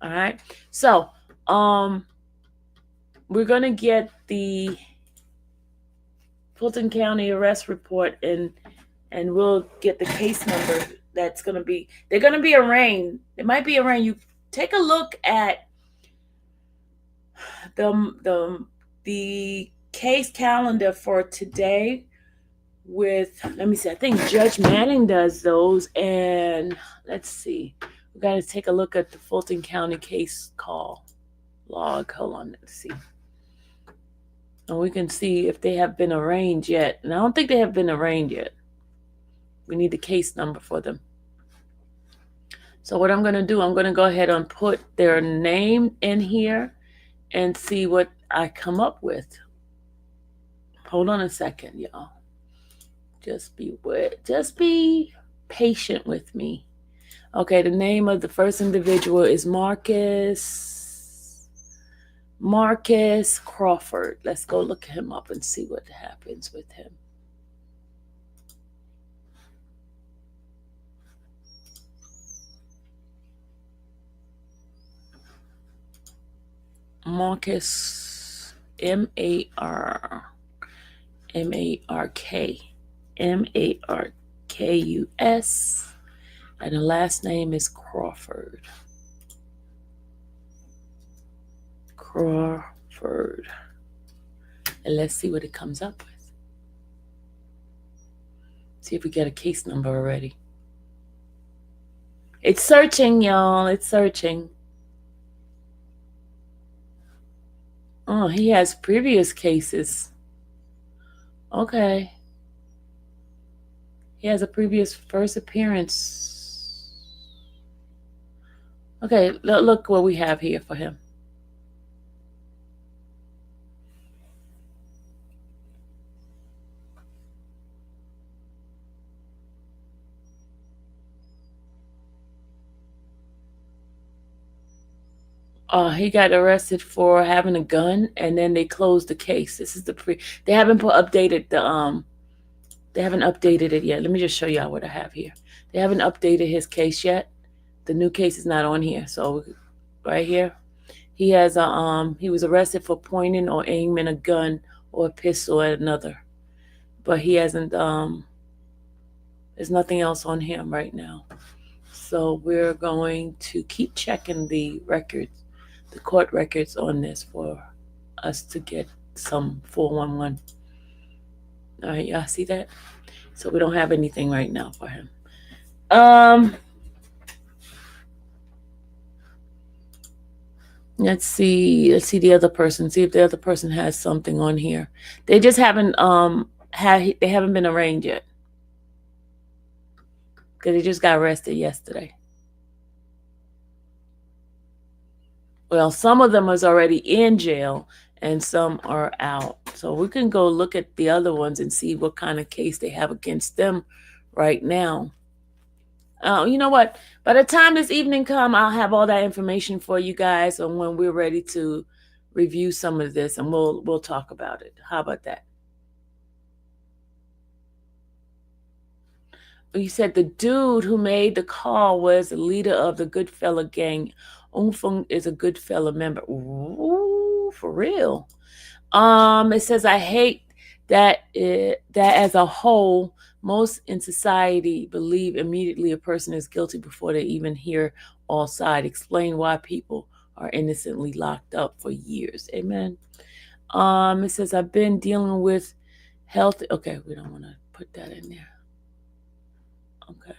All right. So we're going to get the Fulton County arrest report and we'll get the case number. That's going to be, they're going to be arraigned. It might be arraigned. You take a look at the case calendar for today with, let me see, I think Judge Manning does those. And let's see, we got to take a look at the Fulton County case call log. Hold on, let's see. And we can see if they have been arraigned yet. And I don't think they have been arraigned yet. We need the case number for them. So what I'm going to do, I'm going to go ahead and put their name in here and see what I come up with. Hold on a second, y'all. Just be patient with me. Okay, the name of the first individual is Marcus Crawford. Let's go look him up and see what happens with him. Marcus, Markus, and the last name is Crawford. And let's see what it comes up with. See if we get a case number already. It's searching, y'all. It's searching. Oh, he has previous cases. Okay. He has a previous first appearance. Okay, look what we have here for him. He got arrested for having a gun, and then they closed the case. This is they haven't updated the they haven't updated it yet. Let me just show y'all what I have here. They haven't updated his case yet. The new case is not on here. So right here, he has he was arrested for pointing or aiming a gun or a pistol at another, but he hasn't there's nothing else on him right now. So we're going to keep checking the records, the court records on this for us to get some 411. All right, y'all see that? So we don't have anything right now for him. Let's see the other person. See if the other person has something on here. They just haven't they haven't been arraigned yet, because they just got arrested yesterday. Well, some of them is already in jail and some are out. So we can go look at the other ones and see what kind of case they have against them right now. You know what? By the time this evening come, I'll have all that information for you guys on when we're ready to review some of this, and we'll talk about it. How about that? You said the dude who made the call was the leader of the Goodfella gang. Unfeng is a Goodfella member. Ooh, for real. It says, I hate that that as a whole, most in society believe immediately a person is guilty before they even hear all sides. Explain why people are innocently locked up for years. Amen. It says, I've been dealing with health. Okay, we don't want to put that in there. Okay.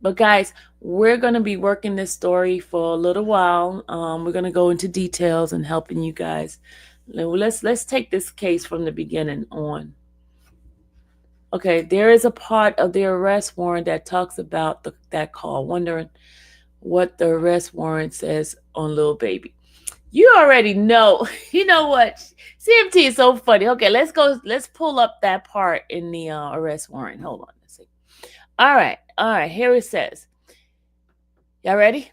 But guys, we're going to be working this story for a little while. We're going to go into details and helping you guys. Let's take this case from the beginning on. Okay, there is a part of the arrest warrant that talks about that call. Wondering what the arrest warrant says on Lil Baby. You already know. You know what? CMT is so funny. Okay, let's go. Let's pull up that part in the arrest warrant. Hold on. Let's see. All right. Here it says, Y'all ready?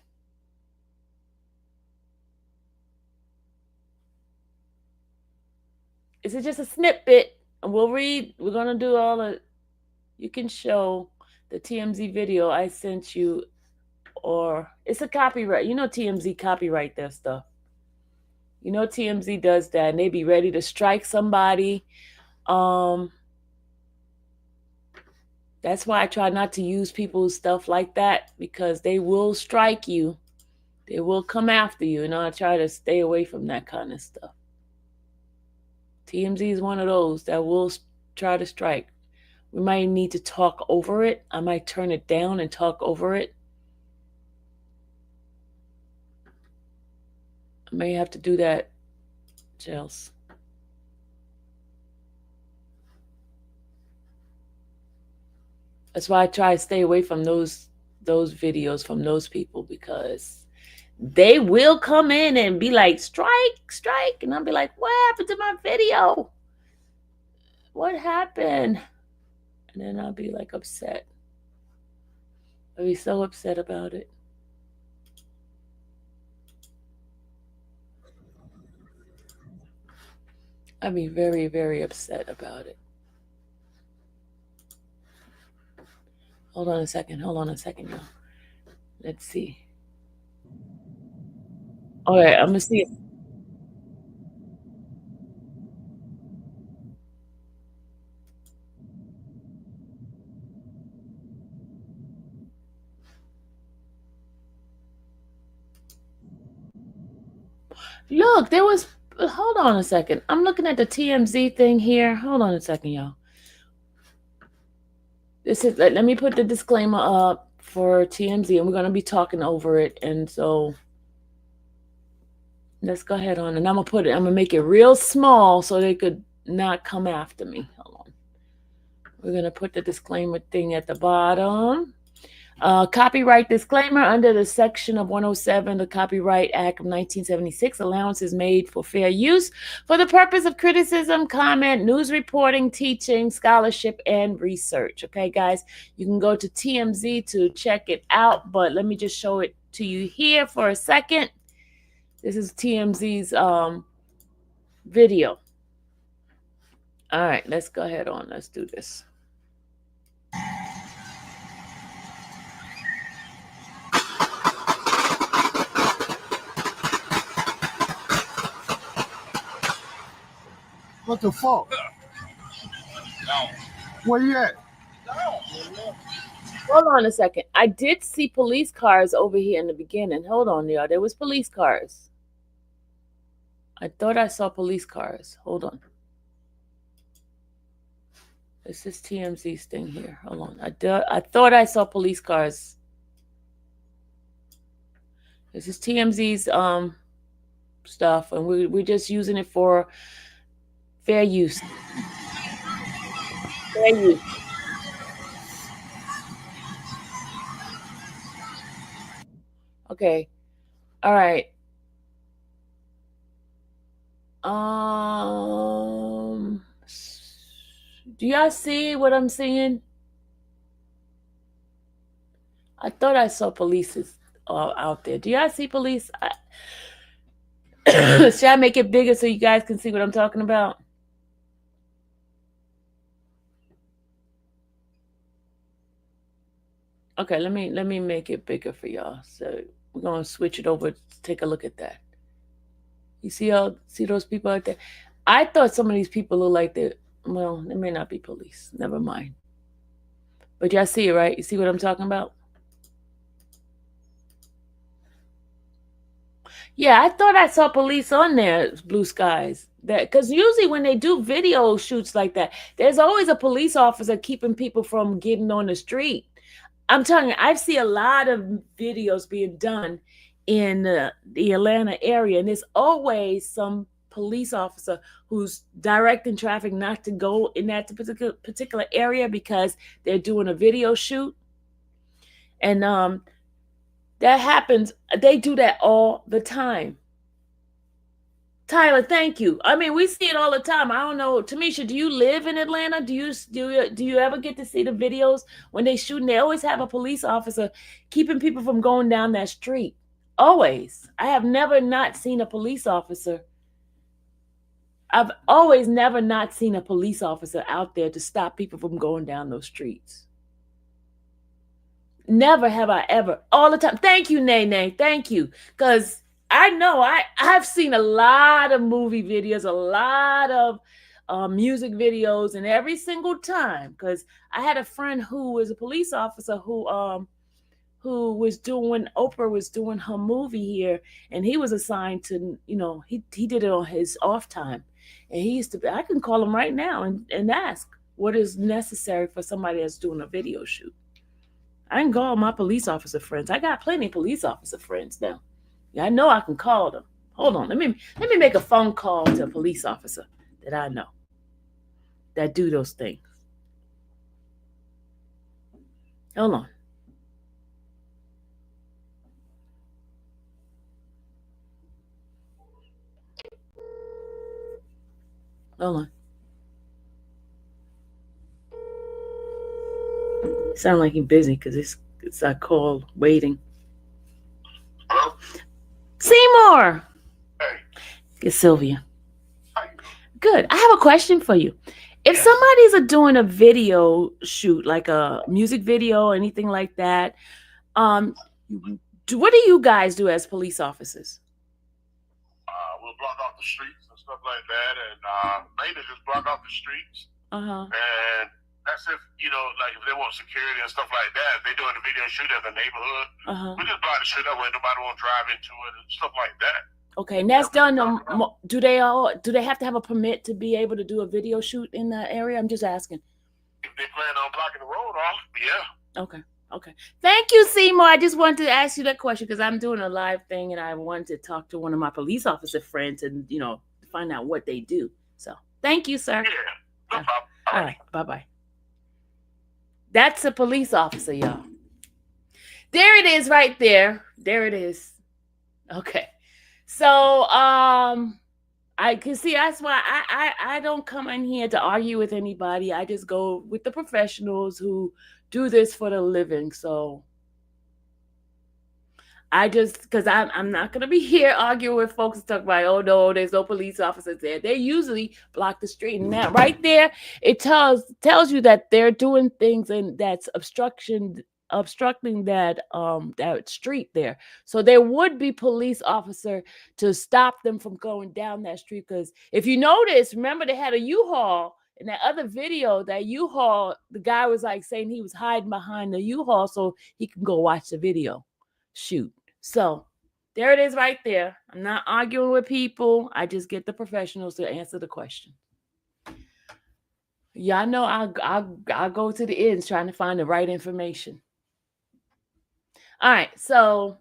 This is just a snippet. And we'll read. We're going to do all the... You can show the TMZ video I sent you. Or it's a copyright. You know TMZ copyright their stuff. You know TMZ does that. And they be ready to strike somebody. That's why I try not to use people's stuff like that. Because they will strike you. They will come after you. And I try to stay away from that kind of stuff. TMZ is one of those that will try to strike. We might need to talk over it. I might turn it down and talk over it. I may have to do that, Chels. That's why I try to stay away from those videos from those people, because they will come in and be like, strike, strike. And I'll be like, what happened to my video? What happened? And then I'll be like upset. I'll be so upset about it. I'll be very, very upset about it. Hold on a second, y'all. Let's see. All right, I'm gonna see it. Look, there was... Hold on a second. I'm looking at the TMZ thing here. Hold on a second, y'all. This is... Let me put the disclaimer up for TMZ, and we're going to be talking over it. And so let's go ahead on. And I'm going to make it real small so they could not come after me. Hold on. We're going to put the disclaimer thing at the bottom. Copyright disclaimer: under the section of 107, the Copyright Act of 1976, allowance is made for fair use for the purpose of criticism, comment, news reporting, teaching, scholarship, and research. Okay, guys, you can go to TMZ to check it out, but let me just show it to you here for a second. This is TMZ's video. All right, let's go ahead on. Let's do this. What the fuck? Where you at? Hold on a second. I did see police cars over here in the beginning. Hold on, y'all. There was police cars. I thought I saw police cars. Hold on. This is TMZ's thing here. Hold on. I thought I saw police cars. This is TMZ's stuff, and we're just using it for fair use. Fair use. Okay. All right. Do y'all see what I'm seeing? I thought I saw police out there. Do y'all see police? Should I make it bigger so you guys can see what I'm talking about? Okay, let me make it bigger for y'all. So we're gonna switch it over to take a look at that. You see those people out there? I thought some of these people look like they may not be police. Never mind. But y'all see it, right? You see what I'm talking about? Yeah, I thought I saw police on there, Blue Skies. Because usually when they do video shoots like that, there's always a police officer keeping people from getting on the street. I'm telling you, I see a lot of videos being done in the Atlanta area, and there's always some police officer who's directing traffic not to go in that particular area because they're doing a video shoot. And that happens. They do that all the time. Tyler, thank you. I mean, we see it all the time. I don't know, Tamisha, do you live in Atlanta? Do you ever get to see the videos when they shooting? They always have a police officer keeping people from going down that street. Always. I have never not seen a police officer. I've always never not seen a police officer out there to stop people from going down those streets. Never have I ever. All the time. Thank you, Nene. Thank you. Because I know I've seen a lot of movie videos, a lot of music videos, and every single time, because I had a friend who was a police officer who was doing, Oprah was doing her movie here, and he was assigned to, he did it on his off time. And he used to, I can call him right now and ask what is necessary for somebody that's doing a video shoot. I can call my police officer friends. I got plenty of police officer friends now. Yeah, I know I can call them. Hold on. Let me make a phone call to a police officer that I know that do those things. Hold on. Hold on. Sound like he's busy because it's a call waiting. Hello? Seymour. Hey. It's Sylvia. How you doing? Good. I have a question for you. If somebody's doing a video shoot, like a music video or anything like that, what do you guys do as police officers? We'll block off the streets and stuff like that, and mainly just block off the streets. And that's if, like if they want security and stuff like that, if they're doing a video shoot at the neighborhood, we just block the street that way nobody won't drive into it and stuff like that. Okay, and that's done. Do they have to have a permit to be able to do a video shoot in that area? I'm just asking. If they plan on blocking the road off, yeah. Okay. Thank you, Seymour. I just wanted to ask you that question because I'm doing a live thing and I wanted to talk to one of my police officer friends and, find out what they do. So thank you, sir. Yeah, no problem. All right. Bye-bye. That's a police officer, y'all. There it is right there. There it is. Okay. So I can see that's why I don't come in here to argue with anybody. I just go with the professionals who do this for the living. So because I'm not going to be here arguing with folks and talk about, oh no, there's no police officers there. They usually block the street. And that right there, it tells you that they're doing things and that's obstructing that street there. So there would be police officer to stop them from going down that street. Because if you notice, remember they had a U-Haul in that other video. That U-Haul, the guy was like saying he was hiding behind the U-Haul so he can go watch the video shoot. So there it is right there. I'm not arguing with people. I just get the professionals to answer the question. Y'all know I'll go to the ends trying to find the right information. All right, so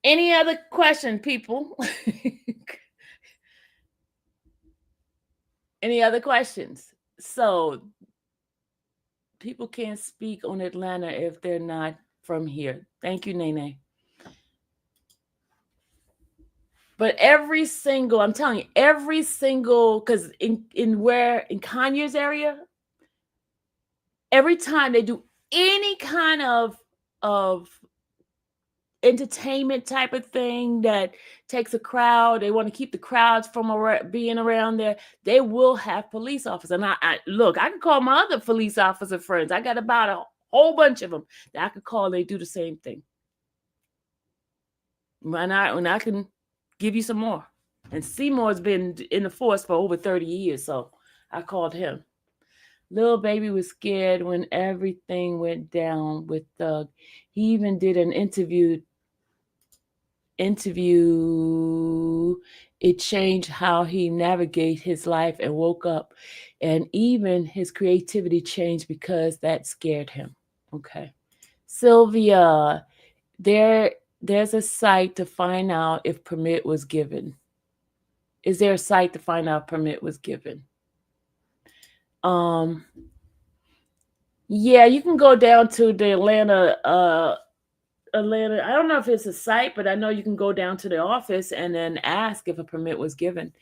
any other question, people? Any other questions? So people can't speak on Atlanta if they're not from here. Thank you, Nene. But I'm telling you, every single, because in Kanye's area, every time they do any kind of entertainment type of thing that takes a crowd, they want to keep the crowds from being around there, they will have police officers. And I can call my other police officer friends. I got about a whole bunch of them that I could call. They do the same thing. And I can give you some more. And Seymour's been in the force for over 30 years, so I called him. Lil Baby was scared when everything went down with Thug. He even did an interview. It changed how he navigated his life and woke up. And even his creativity changed because that scared him. Okay. Sylvia, there's a site to find out if permit was given. Is there a site to find out if permit was given? Yeah, you can go down to the Atlanta Atlanta. I don't know if it's a site, but I know you can go down to the office and then ask if a permit was given.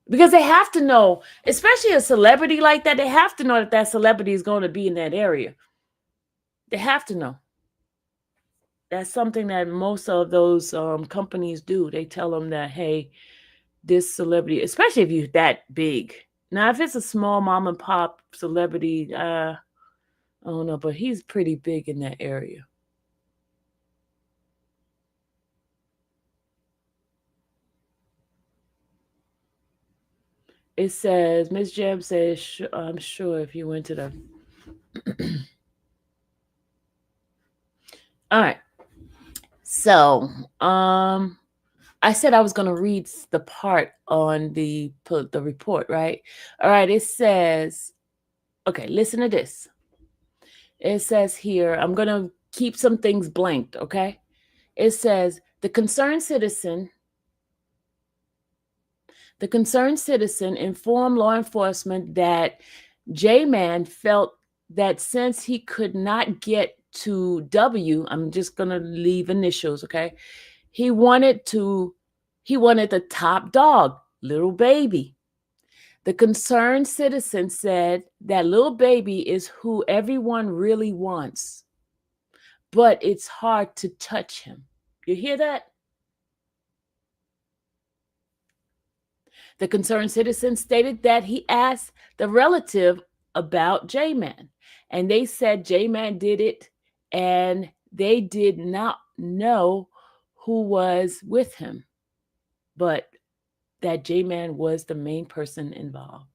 Because they have to know, especially a celebrity like that, they have to know that that celebrity is going to be in that area. They have to know. That's something that most of those companies do. They tell them that, hey, this celebrity, especially if you're that big. Now, if it's a small mom and pop celebrity, I don't know, but he's pretty big in that area. It says, Miss Jeb says, I'm sure if you went to the... All right. So, I said I was going to read the part on the report, right? All right. It says, okay, listen to this. It says here, I'm going to keep some things blanked, okay? It says, the concerned citizen informed law enforcement that J-Man felt that since he could not get to W, I'm just going to leave initials, okay? He wanted the top dog, Lil Baby. The concerned citizen said that Lil Baby is who everyone really wants, but it's hard to touch him. You hear that? The concerned citizen stated that he asked the relative about J-Man, and they said J-Man did it, and they did not know who was with him, but that J-Man was the main person involved.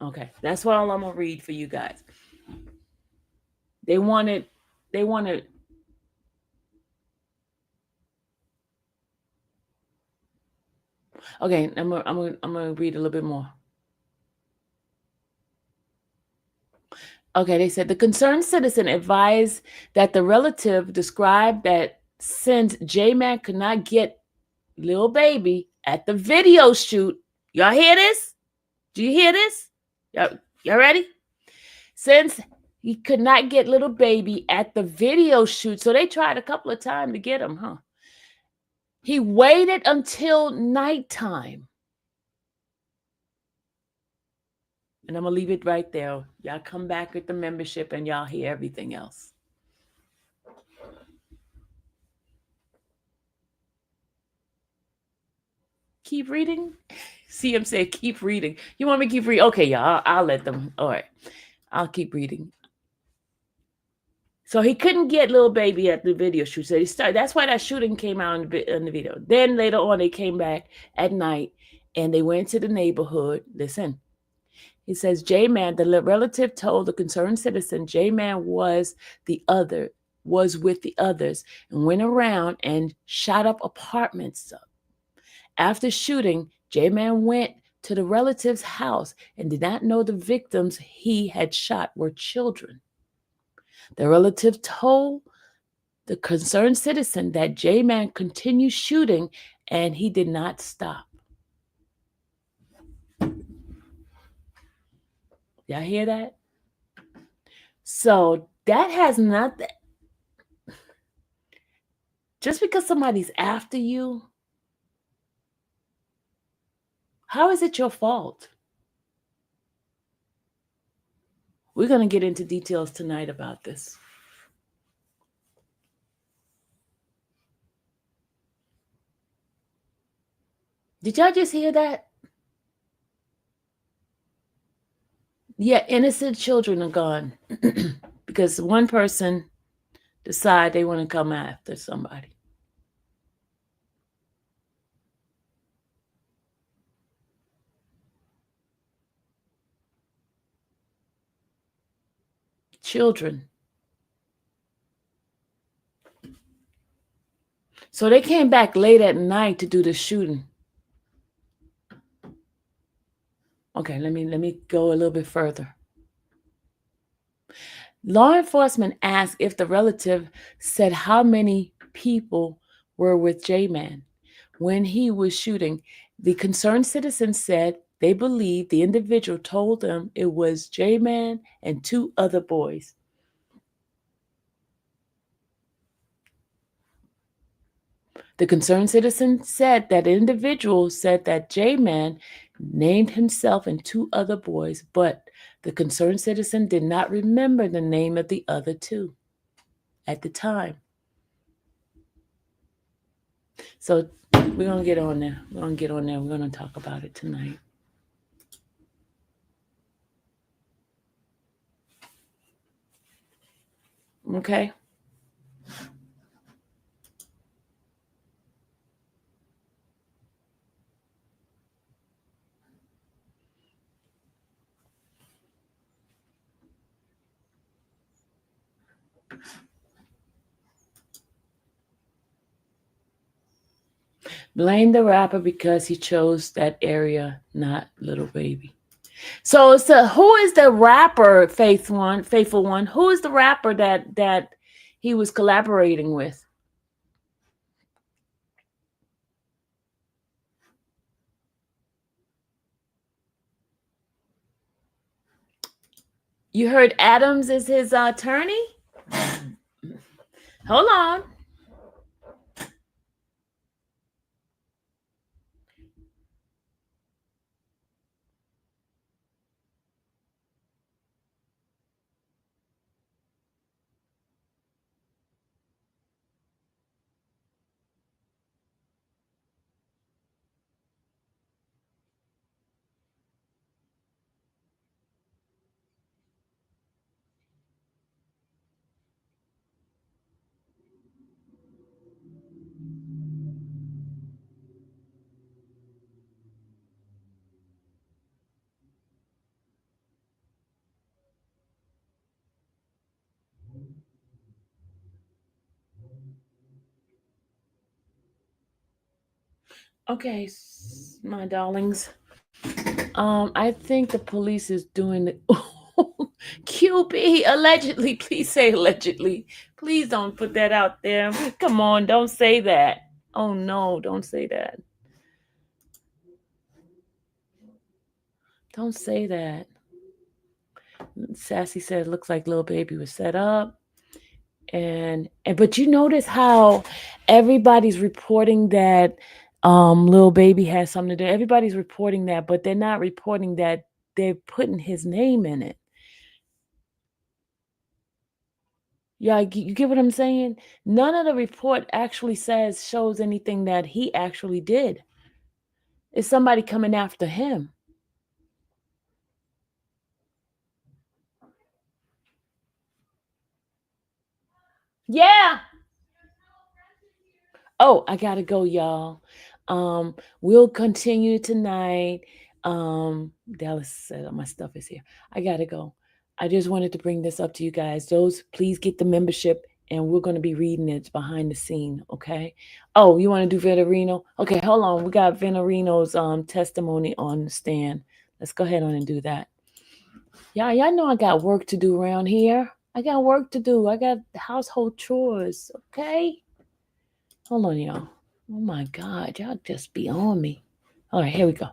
Okay, that's what all I'm gonna read for you guys. They wanted. Okay, I'm gonna read a little bit more. Okay, they said the concerned citizen advised that the relative described that since J-Man could not get Lil Baby at the video shoot, y'all hear this? Do you hear this? Y'all ready? Since he could not get Lil Baby at the video shoot, so they tried a couple of times to get him, huh? He waited until nighttime. And I'm going to leave it right there. Y'all come back with the membership and y'all hear everything else. Keep reading? CM said, keep reading. You want me to keep reading? Okay, y'all, I'll let them. All right. I'll keep reading. So he couldn't get Lil Baby at the video shoot. So that's why that shooting came out in the video. Then later on, they came back at night and they went to the neighborhood. Listen. He says, J-Man, the relative told the concerned citizen, J-Man was with the others and went around and shot up apartments. After shooting, J-Man went to the relative's house and did not know the victims he had shot were children. The relative told the concerned citizen that J-Man continued shooting and he did not stop. Y'all hear that? So that has nothing. Just because somebody's after you, how is it your fault? We're going to get into details tonight about this. Did y'all just hear that? Yeah, innocent children are gone because one person decide they want to come after somebody. Children. So they came back late at night to do the shooting. Okay, let me go a little bit further. Law enforcement asked if the relative said how many people were with J-Man when he was shooting. The concerned citizen said they believed the individual told them it was J-Man and two other boys. The concerned citizen said that individual said that J-Man named himself and 2 other boys, but the concerned citizen did not remember the name of the other 2 at the time. So we're going to get on there. We're going to talk about it tonight. Okay. Blame the rapper because he chose that area, not Lil Baby. So who is the rapper, faithful one? Who is the rapper that he was collaborating with? You heard Adams is his attorney? Hold on. Okay, my darlings. I think the police is doing it. QB, allegedly. Please say allegedly. Please don't put that out there. Come on, don't say that. Oh no, don't say that. Don't say that. Sassy said it looks like Lil Baby was set up. But you notice how everybody's reporting that Lil Baby has something to do. Everybody's reporting that, but they're not reporting that they're putting his name in it. Yeah, you get what I'm saying? None of the report actually shows anything that he actually did. It's somebody coming after him. Yeah. Oh, I gotta go, y'all. We'll continue tonight. Dallas said my stuff is here. I gotta go. I just wanted to bring this up to you guys. Please get the membership, and we're gonna be reading it behind the scene. Okay. Oh, you want to do Venerino? Okay, hold on. We got Venerino's testimony on the stand. Let's go ahead on and do that. Yeah, y'all know I got work to do around here. I got work to do. I got household chores. Okay. Hold on, y'all. Oh my God, y'all just be on me. All right, here we go.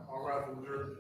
All right, we'll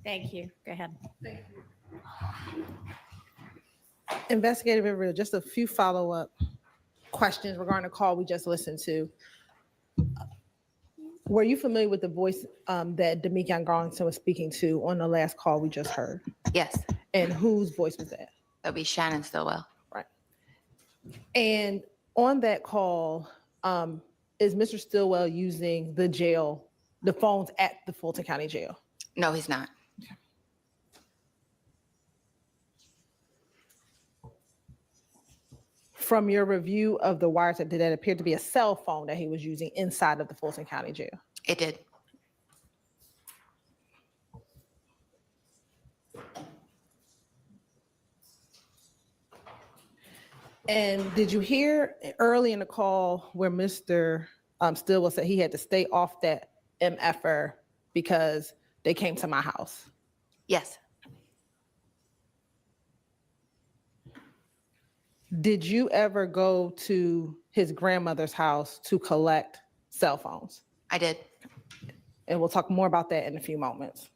Thank you. Go ahead. Investigative and real, just a few follow-up questions regarding the call we just listened to. Were you familiar with the voice that Damikian Garlington was speaking to on the last call we just heard? Yes. And whose voice was that? That'll be Shannon Stillwell. Right. And on that call, is Mr. Stillwell using the phones at the Fulton County Jail? No, he's not. From your review of the wiretap, did that appear to be a cell phone that he was using inside of the Fulton County Jail? It did. And did you hear early in the call where Mr. Stillwell said he had to stay off that MFR because they came to my house? Yes. Did you ever go to his grandmother's house to collect cell phones? I did. And we'll talk more about that in a few moments.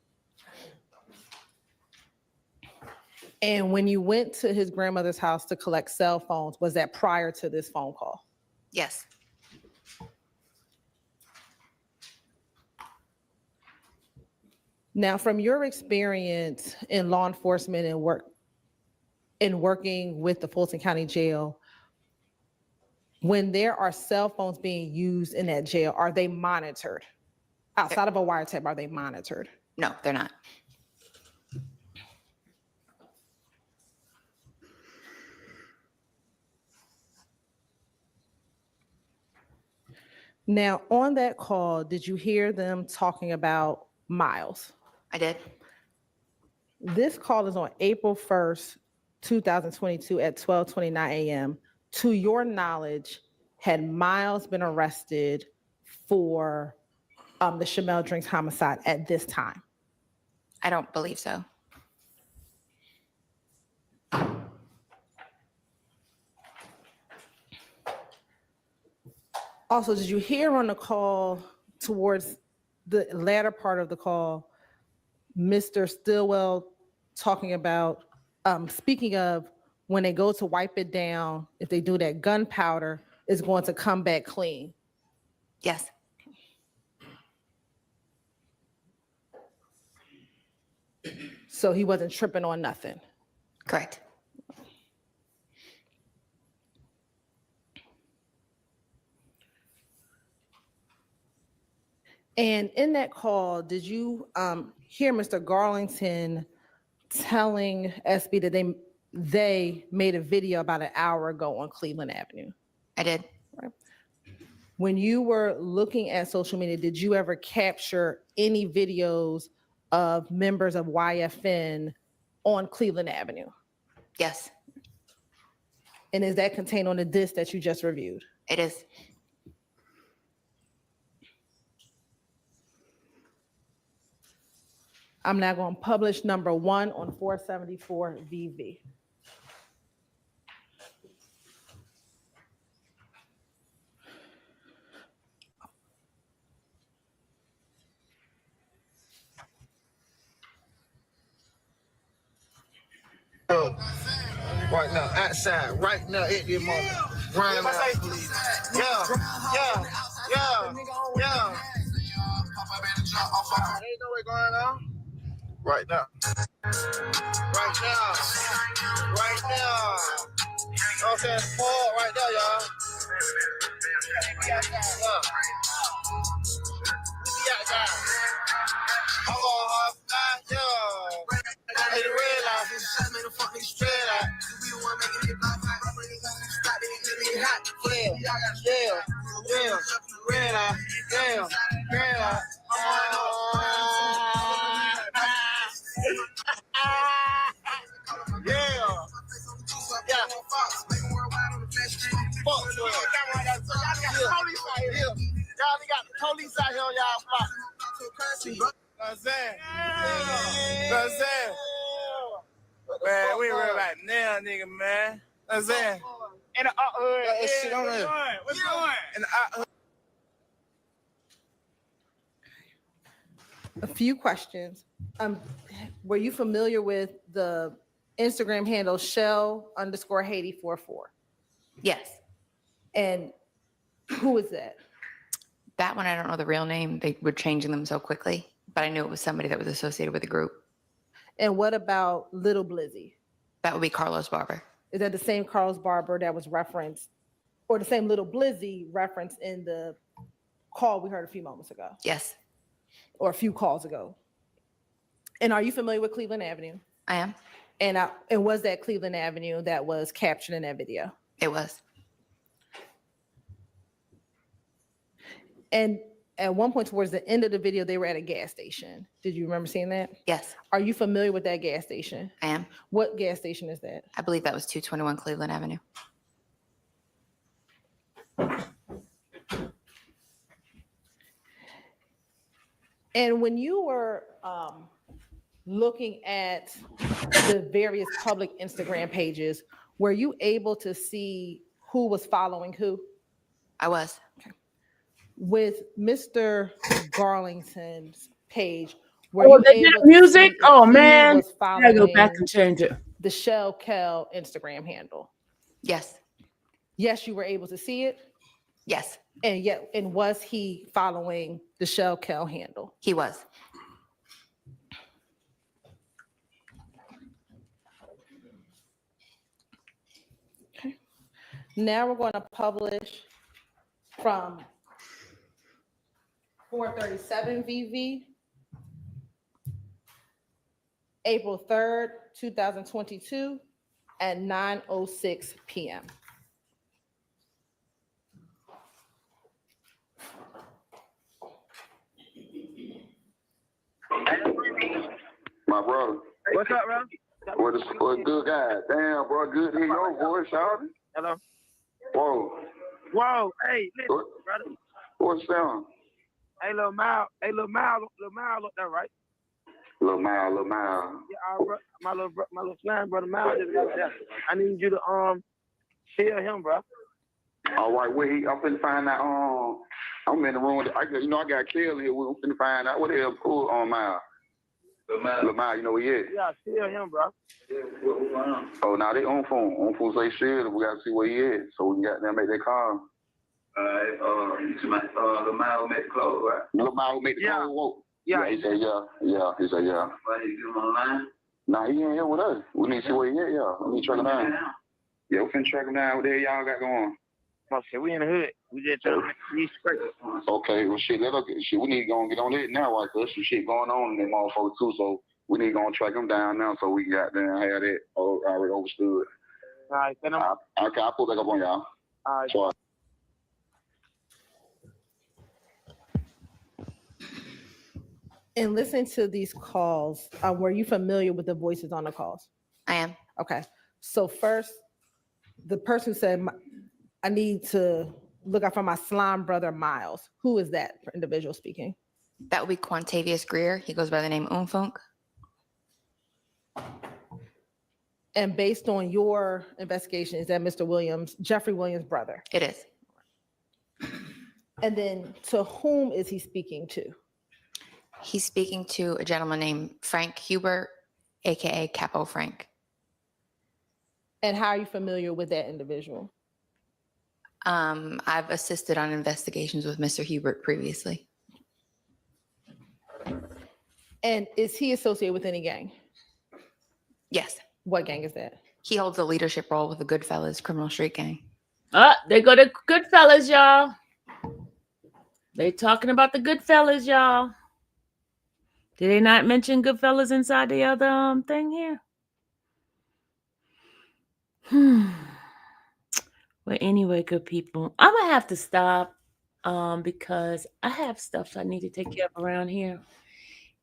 And when you went to his grandmother's house to collect cell phones, was that prior to this phone call? Yes. Now, from your experience in law enforcement and working with the Fulton County Jail, when there are cell phones being used in that jail, are they monitored? Outside of a wiretap, are they monitored? No, they're not. Now, on that call, did you hear them talking about Miles? I did. This call is on April 1st, 2022 at 12:29 a.m. To your knowledge, had Miles been arrested for the Shamel Drinks homicide at this time? I don't believe so. Also, did you hear on the call towards the latter part of the call, Mr. Stillwell talking about, speaking of when they go to wipe it down, if they do that, gunpowder is going to come back clean? Yes. So he wasn't tripping on nothing? Correct. And in that call, did you hear Mr. Garlington telling SB that they made a video about an hour ago on Cleveland Avenue? I did. Right. When you were looking at social media, did you ever capture any videos of members of YFN on Cleveland Avenue? Yes. And is that contained on the disc that you just reviewed? It is. I'm now going to publish number 1 on 474 VV. Right now, outside, right now, at this moment. Running out, please. Yeah. Ain't no way going on. Right now. Right now. Right now. You know what I'm saying? Fall right there, y'all. Yeah. We outside. I'm going hard, yeah. I need a red light. Made a fucking straight out. We the one making it black. Stop it, hot. Yeah. Red eye. Damn. Red eye. Y'all got the police out here on y'all spot. You know what I'm saying? You know what I'm saying? Man, we ain't worried about now, nigga, man. You know what I'm saying? In the hood. Shit on there. What's going? In the hood. A few questions. Were you familiar with the Instagram handle Shell_Haiti44? Yes. And who is that? That one, I don't know the real name. They were changing them so quickly, but I knew it was somebody that was associated with the group. And what about Little Blizzy? That would be Carlos Barber. Is that the same Carlos Barber that was referenced, or the same little Blizzy referenced in the call we heard a few moments ago? Yes. Or a few calls ago. And are you familiar with Cleveland Avenue? I am. And was that Cleveland Avenue that was captured in that video? It was. And at one point towards the end of the video, they were at a gas station. Did you remember seeing that? Yes. Are you familiar with that gas station? I am. What gas station is that? I believe that was 221 Cleveland Avenue. And when you were looking at the various public Instagram pages, were you able to see who was following who? I was. Okay. With Mr. Garlington's page, They got music? Oh, man. I gotta go back and change it. The Shell Kel Instagram handle. Yes. Yes, you were able to see it? Yes. And was he following the Shell Kel handle? He was. Okay. Now we're going to publish from 4:37 VV, April 3rd, 2022 at 9:06 p.m. My brother. What's up, bro? What a good guy. Damn, bro. Good to hear your voice, Shawty. Hello. Whoa. Whoa. Hey, listen, brother. What's down? Hey, Lil Miles. Hey, Lil Miles up there, right? Lil Miles. Yeah, my little flying brother Miles just got there. I need you to tell him, bro. All right, I'm finna find out. I'm in the room. I got killed here. We're finna find out what the hell pulled on Miles. Lil Miles, you know where he is? Yeah, tell him, bro. Oh, now they on phone. On phone say shit. We gotta see where he is, so we can get them make that call. Lil Miles make the call, right? Lil Miles make the call. Yeah, he said yeah. He said yeah. Why did you get him online? Nah, he ain't here with us. We need to see where he is. Yeah, we need to track him down. Yeah, we finna track him down. What the hell y'all got going? Okay, we in the hood. We just trying to make these straight. Okay, well, shit, we need to go and get on it now, right? Cause some shit going on in them motherfuckers too, so we need to go and track them down now, so we can get there and have that already overstood. All right, then okay, I'll pull back up on y'all. All right. So, And listening to these calls, were you familiar with the voices on the calls? I am. Okay. So first, the person said, I need to look out for my slime brother, Miles. Who is that individual speaking? That would be Quantavious Greer. He goes by the name Unfunk. And based on your investigation, is that Mr. Williams, Jeffrey Williams' brother? It is. And then to whom is he speaking to? He's speaking to a gentleman named Frank Hubert, aka Capo Frank. And how are you familiar with that individual? I've assisted on investigations with Mr. Hubert previously. And is he associated with any gang? Yes. What gang is that? He holds a leadership role with the Goodfellas criminal street gang. They go to Goodfellas, y'all. They talking about the Goodfellas, y'all. Did they not mention Goodfellas inside the other thing here? Well, anyway, good people, I'm gonna have to stop because I have stuff I need to take care of around here,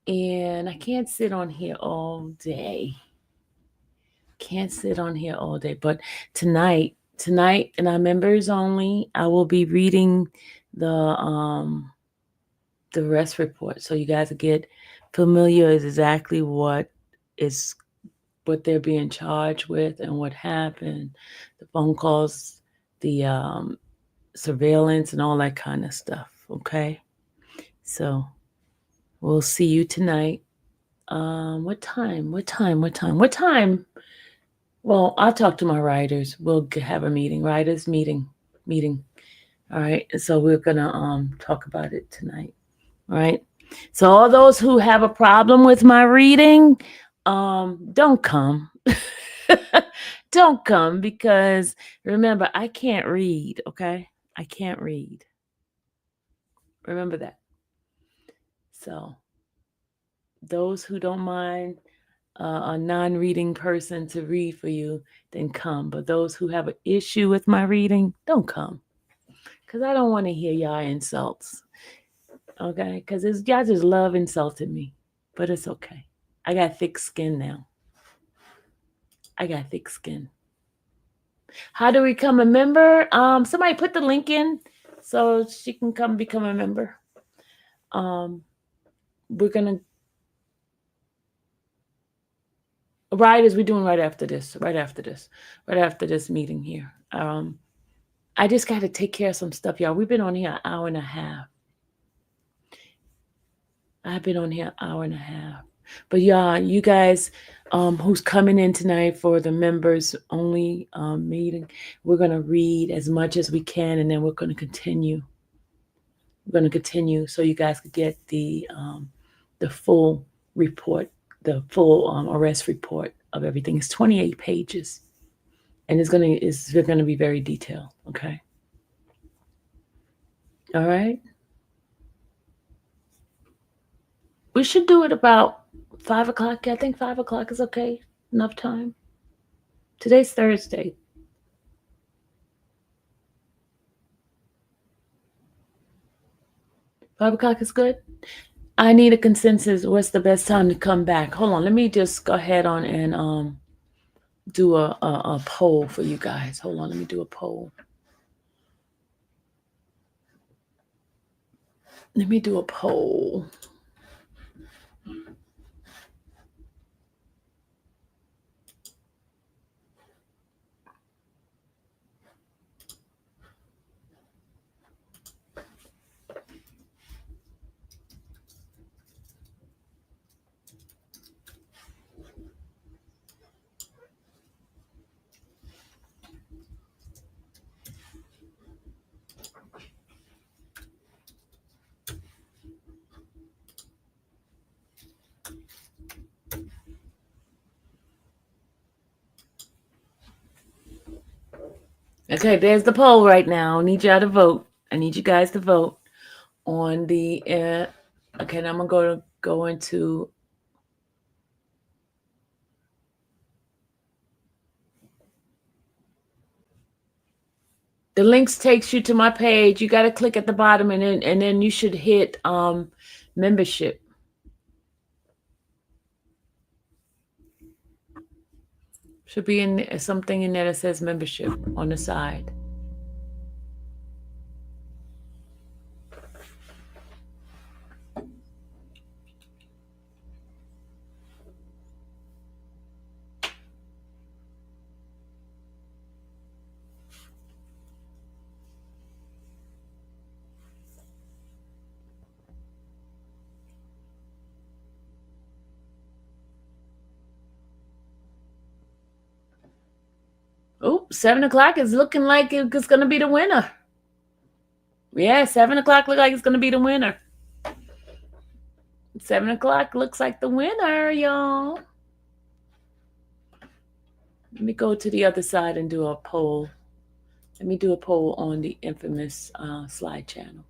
and I can't sit on here all day. But tonight, and our members only, I will be reading the arrest report, so you guys will get familiar with exactly what they're being charged with and what happened, the phone calls, the surveillance, and all that kind of stuff. Okay, so we'll see you tonight. What time? Well, I'll talk to my writers. We'll have a meeting, writers meeting. All right, so we're gonna talk about it tonight. All right. So all those who have a problem with my reading, don't come. Don't come, because remember, I can't read, okay? I can't read. Remember that. So those who don't mind a non-reading person to read for you, then come. But those who have an issue with my reading, don't come. Because I don't want to hear y'all insults. Okay? Because y'all just love insulting me. But it's okay. I got thick skin now. I got thick skin. How do we become a member? Somebody put the link in so she can come become a member. We're gonna we're doing right after this meeting here. I just got to take care of some stuff, y'all. We've been on here an hour and a half. I've been on here an hour and a half. But y'all, you guys who's coming in tonight for the members only meeting, we're going to read as much as we can, and then we're going to continue. We're going to continue so you guys could get the full report, the full arrest report of everything. It's 28 pages, and it's going to be very detailed. Okay. All right. We should do it about 5 o'clock. I think 5 o'clock is okay. Enough time. Today's Thursday. $5 o'clock is good. I need a consensus. What's the best time to come back? Hold on. Let me just go ahead on and do a poll for you guys. Hold on. Let me do a poll. Let me do a poll. Okay, there's the poll right now. I need y'all to vote. I need you guys to vote on the. Okay, now I'm gonna go into. The links takes you to my page. You got to click at the bottom, and then you should hit membership. Should be in something in there that says membership on the side. Oh, 7 o'clock is looking like it's going to be the winner. Yeah, 7 o'clock look like it's going to be the winner. 7 o'clock looks like the winner, y'all. Let me go to the other side and do a poll. Let me do a poll on the infamous slide channel.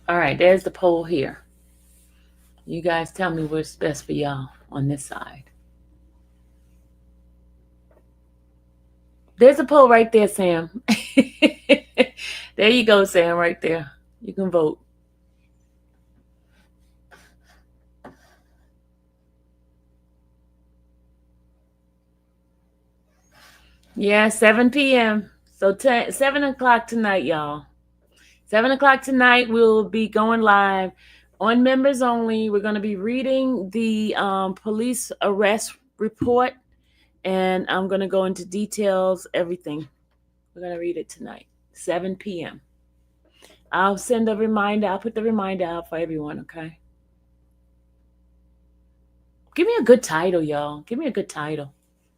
All right, there's the poll here. You guys tell me what's best for y'all on this side. There's a poll right there, Sam. There you go, Sam, right there. You can vote. Yeah, 7 p.m. So 7 o'clock tonight, y'all. 7 o'clock tonight, we'll be going live on members only. We're going to be reading the police arrest report, and I'm going to go into details, everything. We're going to read it tonight, 7 p.m. I'll send a reminder. I'll put the reminder out for everyone, okay? Give me a good title, y'all. Give me a good title.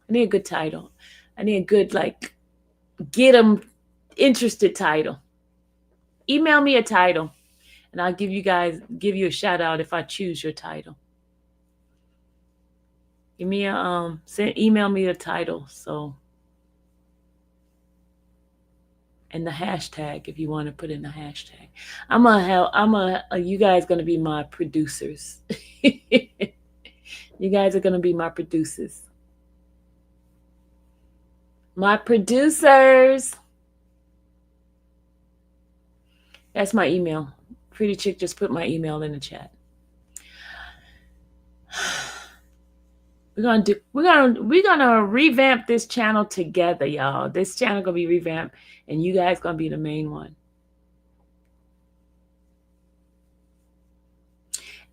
I need a good title. I need a good, like, get them interested title. Email me a title, and I'll give you a shout out if I choose your title. Give me a email me a title, so, and the hashtag if you want to put in the hashtag. You guys gonna be my producers. You guys are gonna be my producers. My producers. That's my email. Pretty Chick just put my email in the chat. We're gonna revamp this channel together, y'all. This channel gonna be revamped, and you guys gonna be the main one.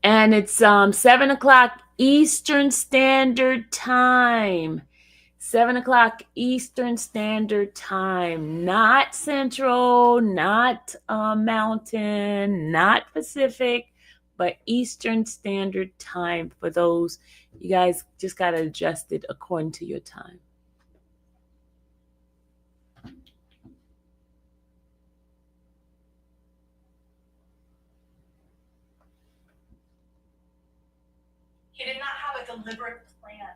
And it's 7 o'clock Eastern Standard Time. 7 o'clock Eastern Standard Time. Not Central, not Mountain, not Pacific, but Eastern Standard Time. For those, you guys just got to adjust it according to your time. He did not have a deliberate plan.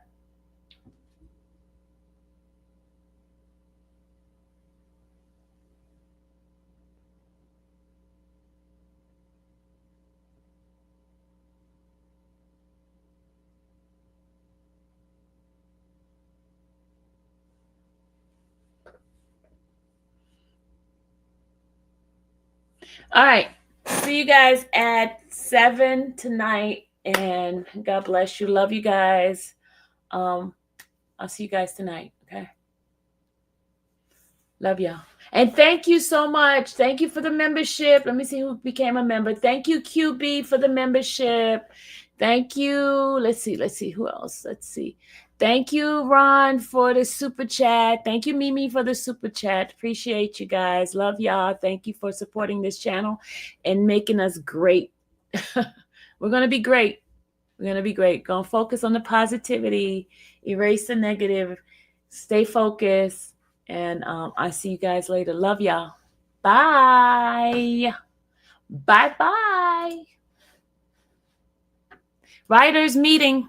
All right. See you guys at 7 tonight. And God bless you. Love you guys. I'll see you guys tonight. Okay. Love y'all. And thank you so much. Thank you for the membership. Let me see who became a member. Thank you, QB, for the membership. Thank you. Let's see. Who else? Let's see. Thank you, Ron, for the super chat. Thank you, Mimi, for the super chat. Appreciate you guys. Love y'all. Thank you for supporting this channel and making us great. We're going to be great. We're going to be great. Going to focus on the positivity, erase the negative, stay focused, and I'll see you guys later. Love y'all. Bye. Bye-bye. Writers meeting.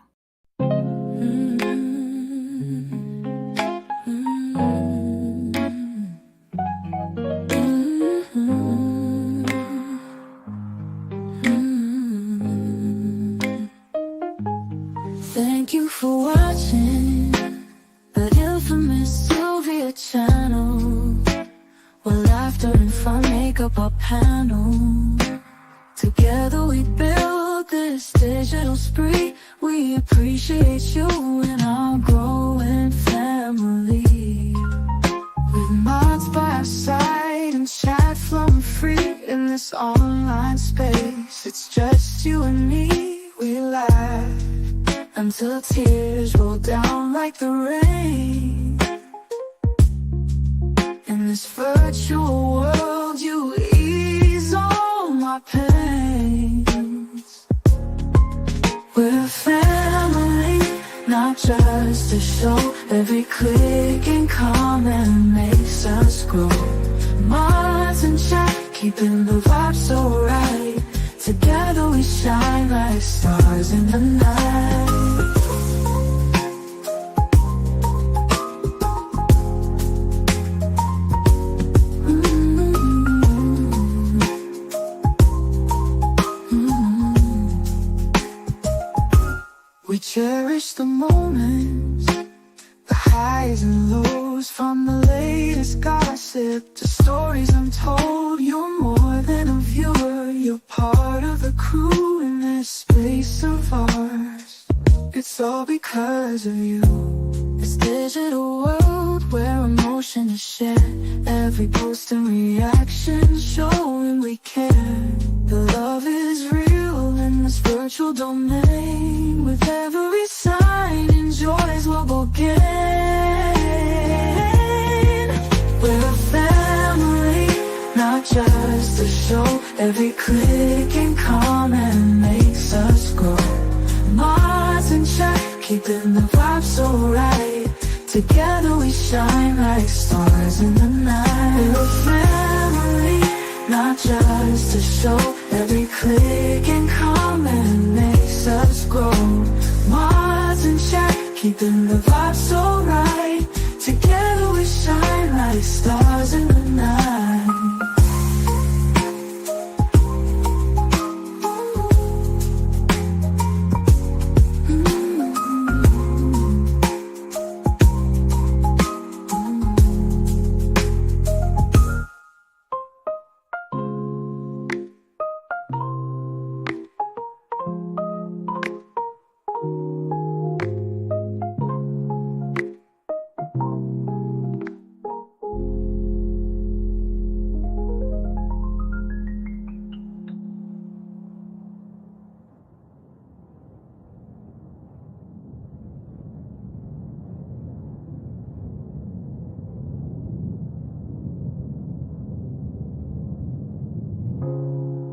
Thank you for watching the infamous Sylvia channel, where laughter and fun make up our panel. Together we build this digital spree. We appreciate you and our growing family. With mods by our side and chat flowing free in this online space. It's just you and me. We laugh until tears roll down like the rain. In this virtual world, you ease all my pains. We're a family, not just a show. Every click and comment makes us grow. Mods and chat, keeping the vibe so right. Together we shine like stars in the night. We cherish the moments, the highs and lows, from the latest gossip to stories untold. You're more than a viewer, you're part of the crew in this space of ours. It's all because of you. This digital world where emotion is shared. Every post and reaction showing we care. The love is real in this virtual domain. With every sign, enjoys what we'll gain. We're a family, not just a show. Every click and comment makes us grow. Mars in check, keeping the vibe so right. Together we shine like stars in the night. We're a family, not just a show. Every click and comment makes us grow. Mars in check, keeping the vibe so right. Together we shine like stars in the night.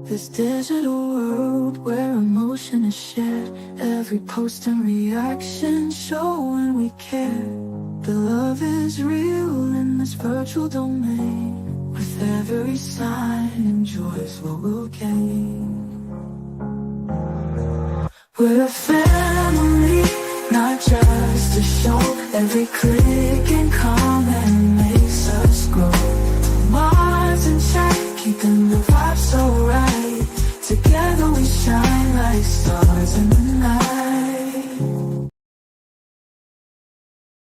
This digital world where emotion is shared. Every post and reaction showing we care. The love is real in this virtual domain. With every sign, enjoys what we'll gain. We're a family, not just a show. Every click and comment